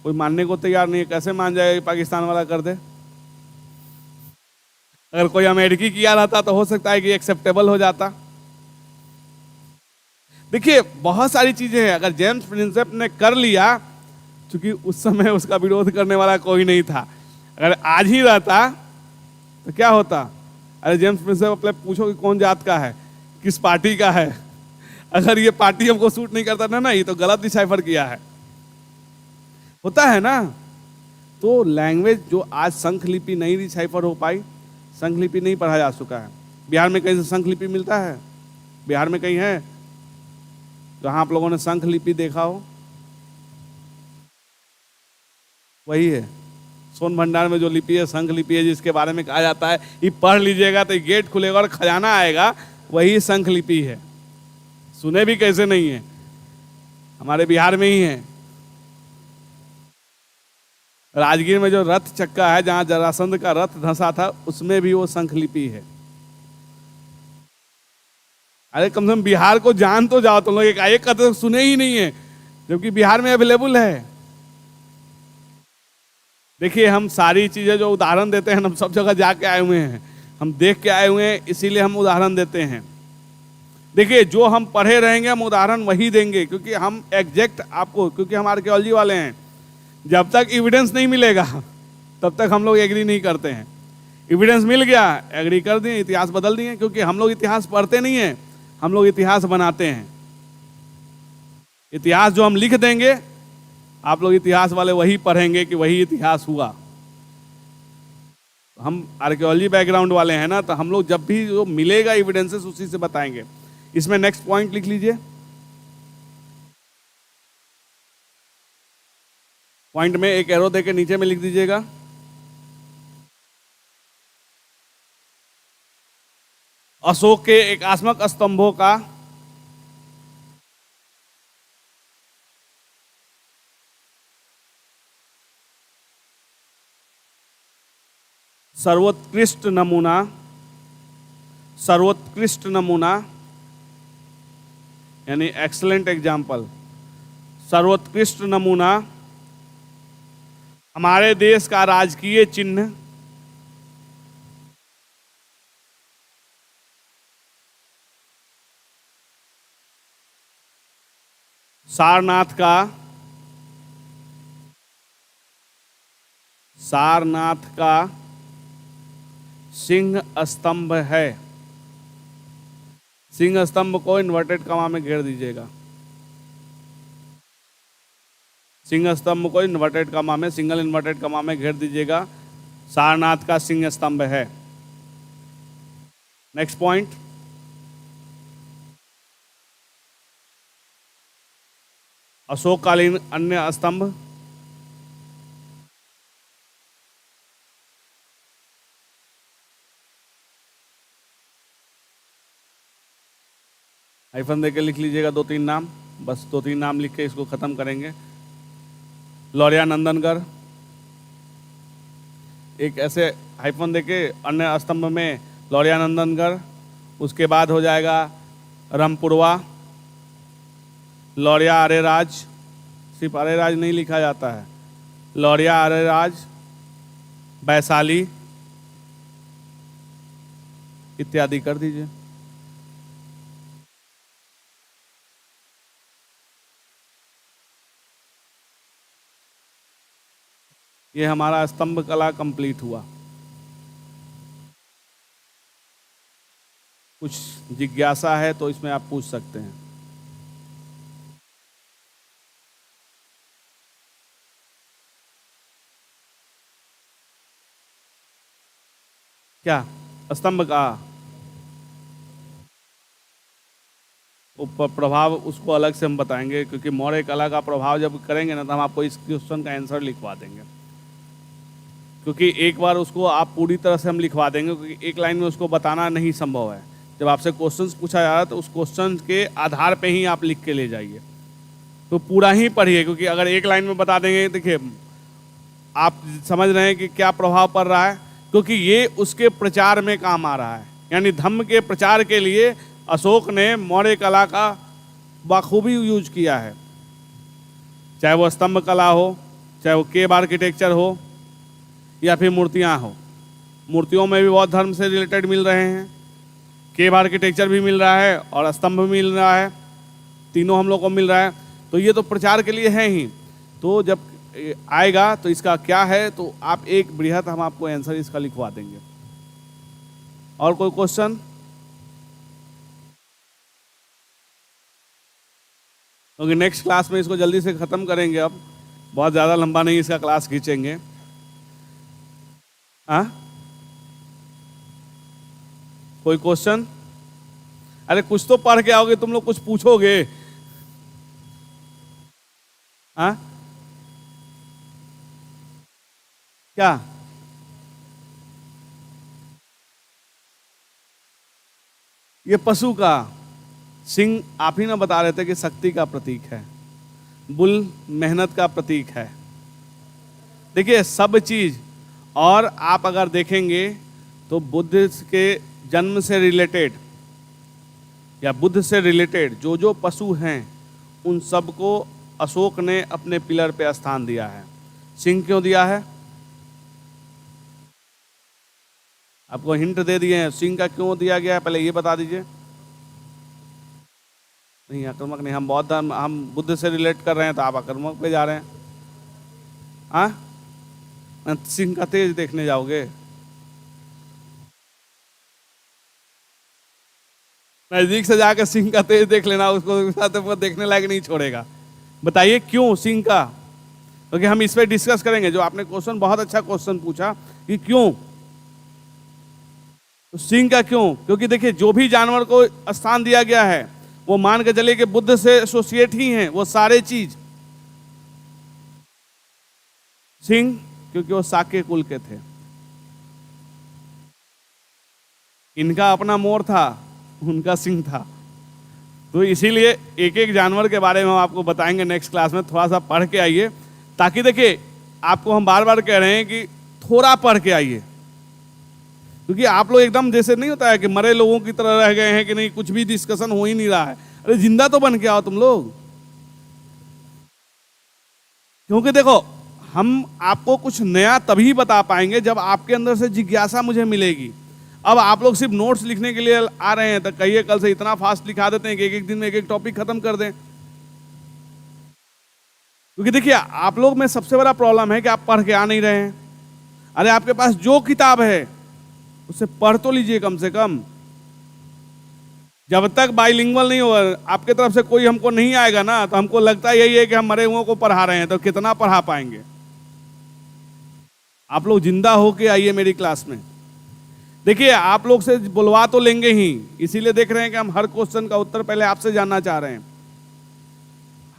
Speaker 1: कोई मानने को तैयार नहीं है, कैसे मान जाएगा पाकिस्तान वाला कर दे? अगर कोई अमेरिकी किया रहता तो हो सकता है कि एक्सेप्टेबल हो जाता। देखिए बहुत सारी चीजें हैं। अगर जेम्स प्रिंसेप ने कर लिया, क्योंकि उस समय उसका विरोध करने वाला कोई नहीं था, अगर आज ही रहता तो क्या होता? अरे जेम्स प्रिंसेप अपने पूछो कि कौन जात का है, किस पार्टी का है। अगर ये पार्टी हमको सूट नहीं करता ना, ये तो गलत डिसाइफर किया है, होता है ना। तो लैंग्वेज जो आज शंख लिपि नहीं डिसाइफर हो पाई, शंख लिपि नहीं पढ़ा जा चुका है। बिहार में कहीं से शंख लिपि मिलता है? बिहार में कहीं है जहां आप लोगों ने शंख लिपि देखा हो? वही है सोन भंडार में जो लिपि है, शंख लिपि है, जिसके बारे में कहा जाता है ये पढ़ लीजिएगा तो गेट खुलेगा और खजाना आएगा, वही शंख लिपि है। सुने भी कैसे नहीं है, हमारे बिहार में ही है। राजगीर में जो रथ चक्का है, जहां जरासंध का रथ धंसा था, उसमें भी वो शंख लिपि है। अरे कम से कम बिहार को जान तो जाओ तुम लोग, एक का तो सुने ही नहीं है, जबकि बिहार में अवेलेबल है। देखिए हम सारी चीजें जो उदाहरण देते हैं हम सब जगह जाके आए हुए हैं, हम देख के आए हुए हैं, इसीलिए हम उदाहरण देते हैं। देखिए जो हम पढ़े रहेंगे हम उदाहरण वही देंगे, क्योंकि हम एग्जैक्ट आपको, क्योंकि हम आर्कियोलॉजी वाले हैं, जब तक एविडेंस नहीं मिलेगा तब तक हम लोग एग्री नहीं करते हैं। एविडेंस मिल गया, एग्री कर दिए, इतिहास बदल दिए, क्योंकि हम लोग इतिहास पढ़ते नहीं हैं, हम लोग इतिहास बनाते हैं। इतिहास जो हम लिख देंगे, आप लोग इतिहास वाले वही पढ़ेंगे कि वही इतिहास हुआ। हम आर्कियोलॉजी बैकग्राउंड वाले हैं ना, तो हम लोग जब भी जो मिलेगा एविडेंसेस उसी से बताएंगे। इसमें नेक्स्ट पॉइंट लिख लीजिए, पॉइंट में एक एरो देके नीचे में लिख दीजिएगा, अशोक के एकात्मक स्तंभों का सर्वोत्कृष्ट नमूना यानी एक्सलेंट एग्जाम्पल, सर्वोत्कृष्ट नमूना हमारे देश का राजकीय चिन्ह सारनाथ का सिंह स्तंभ है। सिंह स्तंभ को इन्वर्टेड कमा में घेर दीजिएगा, सिंह स्तंभ को इन्वर्टेड कमा में, सिंगल इन्वर्टेड कमा में घेर दीजिएगा, सारनाथ का सिंह स्तंभ है। नेक्स्ट पॉइंट, अशोककालीन अन्य स्तंभ, हाइफन देके लिख लीजिएगा 2-3 नाम, बस 2-3 नाम लिख के इसको खत्म करेंगे। लौरिया नंदनगढ़, एक ऐसे हाइफन देके अन्य स्तंभ में लौरिया नंदनगढ़, उसके बाद हो जाएगा रामपुरवा, लौरिया आर्यराज, सिर्फ आर्यराज नहीं लिखा जाता है, लौरिया आर्यराज, वैशाली इत्यादि कर दीजिए। ये हमारा स्तंभ कला कंप्लीट हुआ। कुछ जिज्ञासा है तो इसमें आप पूछ सकते हैं। क्या स्तंभ का ऊपर प्रभाव, उसको अलग से हम बताएंगे, क्योंकि मौर्य कला का प्रभाव जब करेंगे ना तो हम आपको इस क्वेश्चन का आंसर लिखवा देंगे, क्योंकि एक बार उसको आप पूरी तरह से हम लिखवा देंगे, क्योंकि एक लाइन में उसको बताना नहीं संभव है। जब आपसे क्वेश्चंस पूछा जा रहा है तो उस क्वेश्चन के आधार पे ही आप लिख के ले जाइए, तो पूरा ही पढ़िए, क्योंकि अगर एक लाइन में बता देंगे, देखिए आप समझ रहे हैं कि क्या प्रभाव पड़ रहा है, क्योंकि ये उसके प्रचार में काम आ रहा है। यानी धम्म के प्रचार के लिए अशोक ने मौर्य कला का बखूबी यूज किया है, चाहे वो स्तंभ कला हो, चाहे वो केव आर्किटेक्चर हो, या फिर मूर्तियां हो। मूर्तियों में भी बहुत धर्म से रिलेटेड मिल रहे हैं, केव आर्किटेक्चर भी मिल रहा है और स्तंभ भी मिल रहा है, तीनों हम लोग को मिल रहा है। तो ये तो प्रचार के लिए है ही। तो जब आएगा तो इसका क्या है, तो आप एक बृहत हम आपको आंसर इसका लिखवा देंगे। और कोई क्वेश्चन? क्योंकि नेक्स्ट क्लास में इसको जल्दी से खत्म करेंगे, अब बहुत ज़्यादा लंबा नहीं इसका क्लास खींचेंगे। हाँ, कोई क्वेश्चन? अरे कुछ तो पढ़ के आओगे तुम लोग, कुछ पूछोगे। हाँ क्या? ये पशु का सिंह आप ही ना बता रहे थे कि शक्ति का प्रतीक है, बुल मेहनत का प्रतीक है। देखिए सब चीज, और आप अगर देखेंगे तो बुद्ध के जन्म से रिलेटेड या बुद्ध से रिलेटेड जो जो पशु हैं उन सबको अशोक ने अपने पिलर पे स्थान दिया है। सिंह क्यों दिया है? आपको हिंट दे दिए हैं, सिंह का क्यों दिया गया है पहले ये बता दीजिए। नहीं आक्रामक नहीं, हम बौद्ध धर्म, हम बुद्ध से रिलेट कर रहे हैं तो आप आक्रामक पे जा रहे हैं। हाँ, सिंह का तेज देखने जाओगे? नजदीक से जाकर सिंह का तेज देख लेना, उसको साथ वो देखने लायक नहीं छोड़ेगा। बताइए क्यों सिंह का? क्योंकि हम इस पे डिस्कस करेंगे। जो आपने क्वेश्चन, बहुत अच्छा क्वेश्चन पूछा कि क्यों, तो सिंह का क्यों? क्योंकि देखिए जो भी जानवर को स्थान दिया गया है वो मान के चलिए कि बुद्ध से एसोसिएट ही हैं वो सारे चीज। सिंह क्योंकि वो साके कुल के थे, इनका अपना मोर था, उनका सिंह था। तो इसीलिए एक एक जानवर के बारे में हम आपको बताएंगे नेक्स्ट क्लास में। थोड़ा सा पढ़ के आइए, ताकि देखिए आपको हम बार बार कह रहे हैं कि थोड़ा पढ़ के आइए, क्योंकि आप लोग एकदम जैसे नहीं होता है कि मरे लोगों की तरह रह गए हैं कि नहीं, कुछ भी डिस्कशन हो ही नहीं रहा है। अरे जिंदा तो बन के आओ तुम लोग। क्योंकि देखो हम आपको कुछ नया तभी बता पाएंगे जब आपके अंदर से जिज्ञासा मुझे मिलेगी। अब आप लोग सिर्फ नोट्स लिखने के लिए आ रहे हैं तो कहिए कल से इतना फास्ट लिखा देते हैं कि एक एक दिन में एक एक टॉपिक खत्म कर दें। क्योंकि देखिए आप लोग में सबसे बड़ा प्रॉब्लम है कि आप पढ़ के आ नहीं रहे हैं। अरे आपके पास जो किताब है उससे पढ़ तो लीजिए कम से कम। जब तक बाइलिंगुअल नहीं होगा, आपके तरफ से कोई हमको नहीं आएगा ना, तो हमको लगता यही है कि हम मरे हुओं को पढ़ा रहे हैं, तो कितना पढ़ा पाएंगे। आप लोग जिंदा होके आइए मेरी क्लास में। देखिए आप लोग से बुलवा तो लेंगे ही, इसीलिए देख रहे हैं कि हम हर क्वेश्चन का उत्तर पहले आपसे जानना चाह रहे हैं।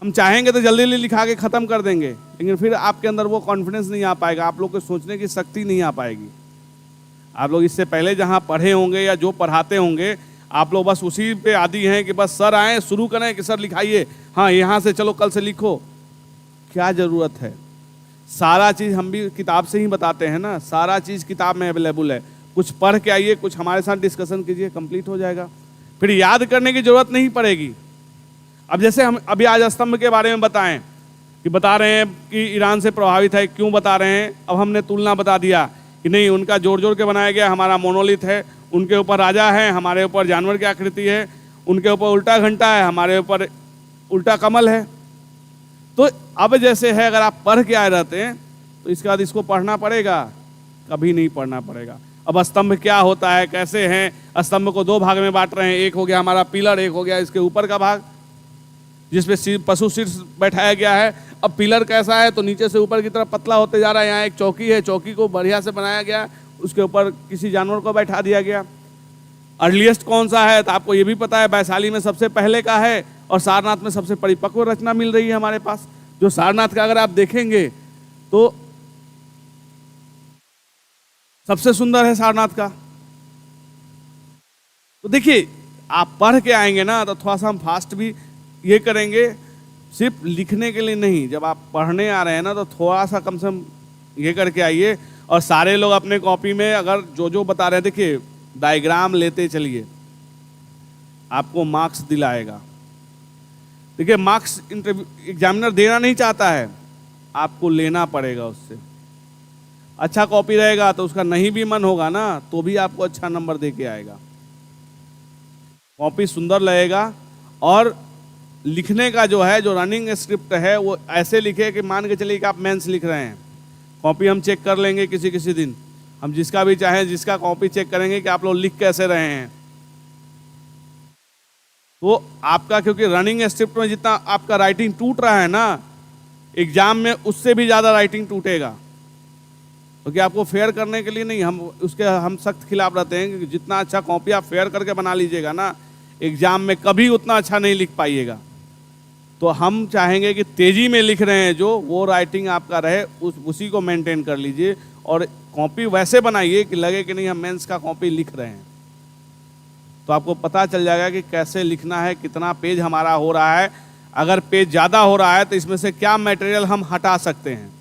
Speaker 1: हम चाहेंगे तो जल्दी लिखा के खत्म कर देंगे, लेकिन फिर आपके अंदर वो कॉन्फिडेंस नहीं आ पाएगा, आप लोग को सोचने की शक्ति नहीं आ पाएगी। आप लोग इससे पहले जहां पढ़े होंगे या जो पढ़ाते होंगे, आप लोग बस उसी पे आदी हैं कि बस सर आए शुरू करें कि सर लिखाइए, हाँ यहाँ से चलो कल से लिखो। क्या जरूरत है? सारा चीज हम भी किताब से ही बताते हैं ना, सारा चीज किताब में अवेलेबल है। कुछ पढ़ के आइए, कुछ हमारे साथ डिस्कशन कीजिए, कंप्लीट हो जाएगा। फिर याद करने की जरूरत नहीं पड़ेगी। अब जैसे हम अभी आज स्तंभ के बारे में बताएं कि बता रहे हैं कि ईरान से प्रभावित है, क्यों बता रहे हैं? अब हमने तुलना बता दिया कि नहीं उनका जोड़ जोड़ के बनाया गया, हमारा मोनोलिथ है, उनके ऊपर राजा है, हमारे ऊपर जानवर की आकृति है, उनके ऊपर उल्टा घंटा है, हमारे ऊपर उल्टा कमल है। तो अब जैसे है, अगर आप पढ़ के आए रहते हैं तो इसके बाद इसको पढ़ना पड़ेगा? कभी नहीं पढ़ना पड़ेगा। अब स्तंभ क्या होता है, कैसे हैं? स्तंभ को दो भाग में बांट रहे हैं, एक हो गया हमारा पिलर, एक हो गया इसके ऊपर का भाग जिसपे पशु शीर्ष बैठाया गया है। अब पिलर कैसा है, तो नीचे से ऊपर की तरफ पतला होते जा रहा है। यहाँ एक चौकी है, चौकी को बढ़िया से बनाया गया, उसके ऊपर किसी जानवर को बैठा दिया गया। अर्लीस्ट कौन सा है, तो आपको ये भी पता है, वैशाली में सबसे पहले का है और सारनाथ में सबसे परिपक्व रचना मिल रही है हमारे पास। जो सारनाथ का अगर आप देखेंगे तो सबसे सुंदर है सारनाथ का। तो देखिए आप पढ़ के आएंगे ना तो थोड़ा सा हम फास्ट भी ये करेंगे, सिर्फ लिखने के लिए नहीं। जब आप पढ़ने आ रहे हैं ना तो थोड़ा सा कम से कम ये करके आइए। और सारे लोग अपने कॉपी में अगर जो जो बता रहे हैं, देखिए डायग्राम लेते चलिए, आपको मार्क्स दिलाएगा। देखिए मार्क्स इंटरव्यू एग्जामिनर देना नहीं चाहता है, आपको लेना पड़ेगा उससे। अच्छा कॉपी रहेगा तो उसका नहीं भी मन होगा ना तो भी आपको अच्छा नंबर दे के आएगा। कॉपी सुंदर लगेगा और लिखने का जो है, जो रनिंग स्क्रिप्ट है वो ऐसे लिखे कि मान के चलिए कि आप मेंस लिख रहे हैं। कॉपी हम चेक कर लेंगे किसी किसी दिन, हम जिसका भी चाहें जिसका कॉपी चेक करेंगे कि आप लोग लिख कैसे रहे हैं। तो आपका क्योंकि रनिंग स्क्रिप्ट में जितना आपका राइटिंग टूट रहा है ना, एग्जाम में उससे भी ज़्यादा राइटिंग टूटेगा। क्योंकि आपको फेयर करने के लिए नहीं, हम सख्त खिलाफ रहते हैं कि जितना अच्छा कॉपी आप फेयर करके बना लीजिएगा ना, एग्जाम में कभी उतना अच्छा नहीं लिख पाइएगा। तो हम चाहेंगे कि तेजी में लिख रहे हैं जो वो राइटिंग आपका रहे, उसी को मेंटेन कर लीजिए। और कॉपी वैसे बनाइए कि लगे कि नहीं हम मेंस का कॉपी लिख रहे हैं। तो आपको पता चल जाएगा कि कैसे लिखना है, कितना पेज हमारा हो रहा है। अगर पेज ज़्यादा हो रहा है तो इसमें से क्या मटेरियल हम हटा सकते हैं।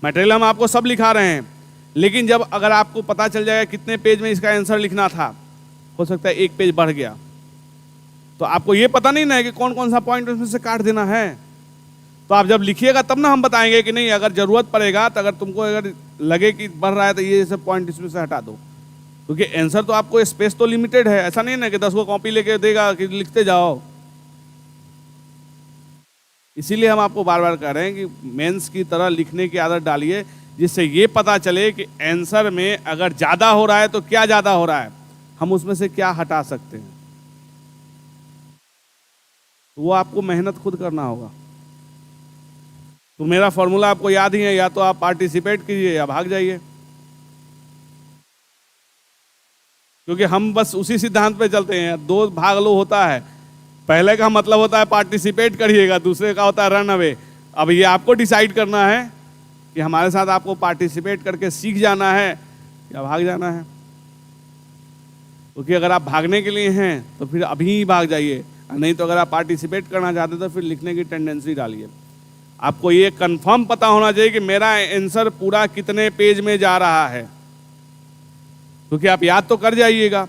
Speaker 1: मटेरियल हम आपको सब लिखा रहे हैं, लेकिन जब अगर आपको पता चल जाएगा कितने पेज में इसका आंसर लिखना था, हो सकता है एक पेज बढ़ गया, तो आपको ये पता नहीं ना है कि कौन कौन सा पॉइंट उसमें से काट देना है। तो आप जब लिखिएगा तब ना हम बताएंगे कि नहीं अगर जरूरत पड़ेगा तो अगर तुमको अगर लगे कि बढ़ रहा है तो ये सब पॉइंट इसमें से हटा दो, क्योंकि आंसर तो आपको स्पेस तो लिमिटेड है, ऐसा नहीं है ना कि 10 को कॉपी लेके देगा कि लिखते जाओ। इसीलिए हम आपको बार बार कह रहे हैं कि मेंस की तरह लिखने की आदत डालिए, जिससे ये पता चले कि आंसर में अगर ज़्यादा हो रहा है तो क्या ज़्यादा हो रहा है, हम उसमें से क्या हटा सकते हैं। तो वो आपको मेहनत खुद करना होगा। तो मेरा फॉर्मूला आपको याद ही है, या तो आप पार्टिसिपेट कीजिए या भाग जाइए, क्योंकि हम बस उसी सिद्धांत पे चलते हैं। 2 भाग लो होता है, पहले का मतलब होता है पार्टिसिपेट करिएगा, दूसरे का होता है रन अवे। अब ये आपको डिसाइड करना है कि हमारे साथ आपको पार्टिसिपेट करके सीख जाना है या भाग जाना है। क्योंकि अगर आप भागने के लिए हैं तो फिर अभी ही भाग जाइए, नहीं तो अगर आप पार्टिसिपेट करना चाहते तो फिर लिखने की टेंडेंसी डालिए। आपको ये कंफर्म पता होना चाहिए कि मेरा आंसर पूरा कितने पेज में जा रहा है, क्योंकि आप याद तो कर जाइएगा।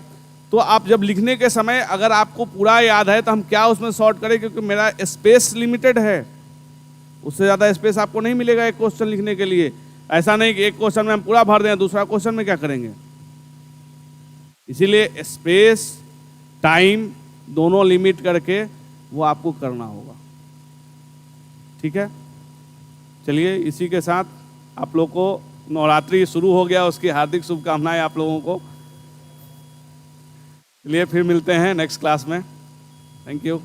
Speaker 1: तो आप जब लिखने के समय अगर आपको पूरा याद है तो हम क्या उसमें शॉर्ट करें, क्योंकि मेरा स्पेस लिमिटेड है, उससे ज़्यादा स्पेस आपको नहीं मिलेगा एक क्वेश्चन लिखने के लिए। ऐसा नहीं कि एक क्वेश्चन में हम पूरा भर दें, दूसरा क्वेश्चन में क्या करेंगे। इसीलिए स्पेस टाइम दोनों लिमिट करके वो आपको करना होगा। ठीक है, चलिए इसी के साथ आप लोग को नवरात्रि शुरू हो गया, उसकी हार्दिक शुभकामनाएं आप लोगों को। चलिए फिर मिलते हैं नेक्स्ट क्लास में। Thank you.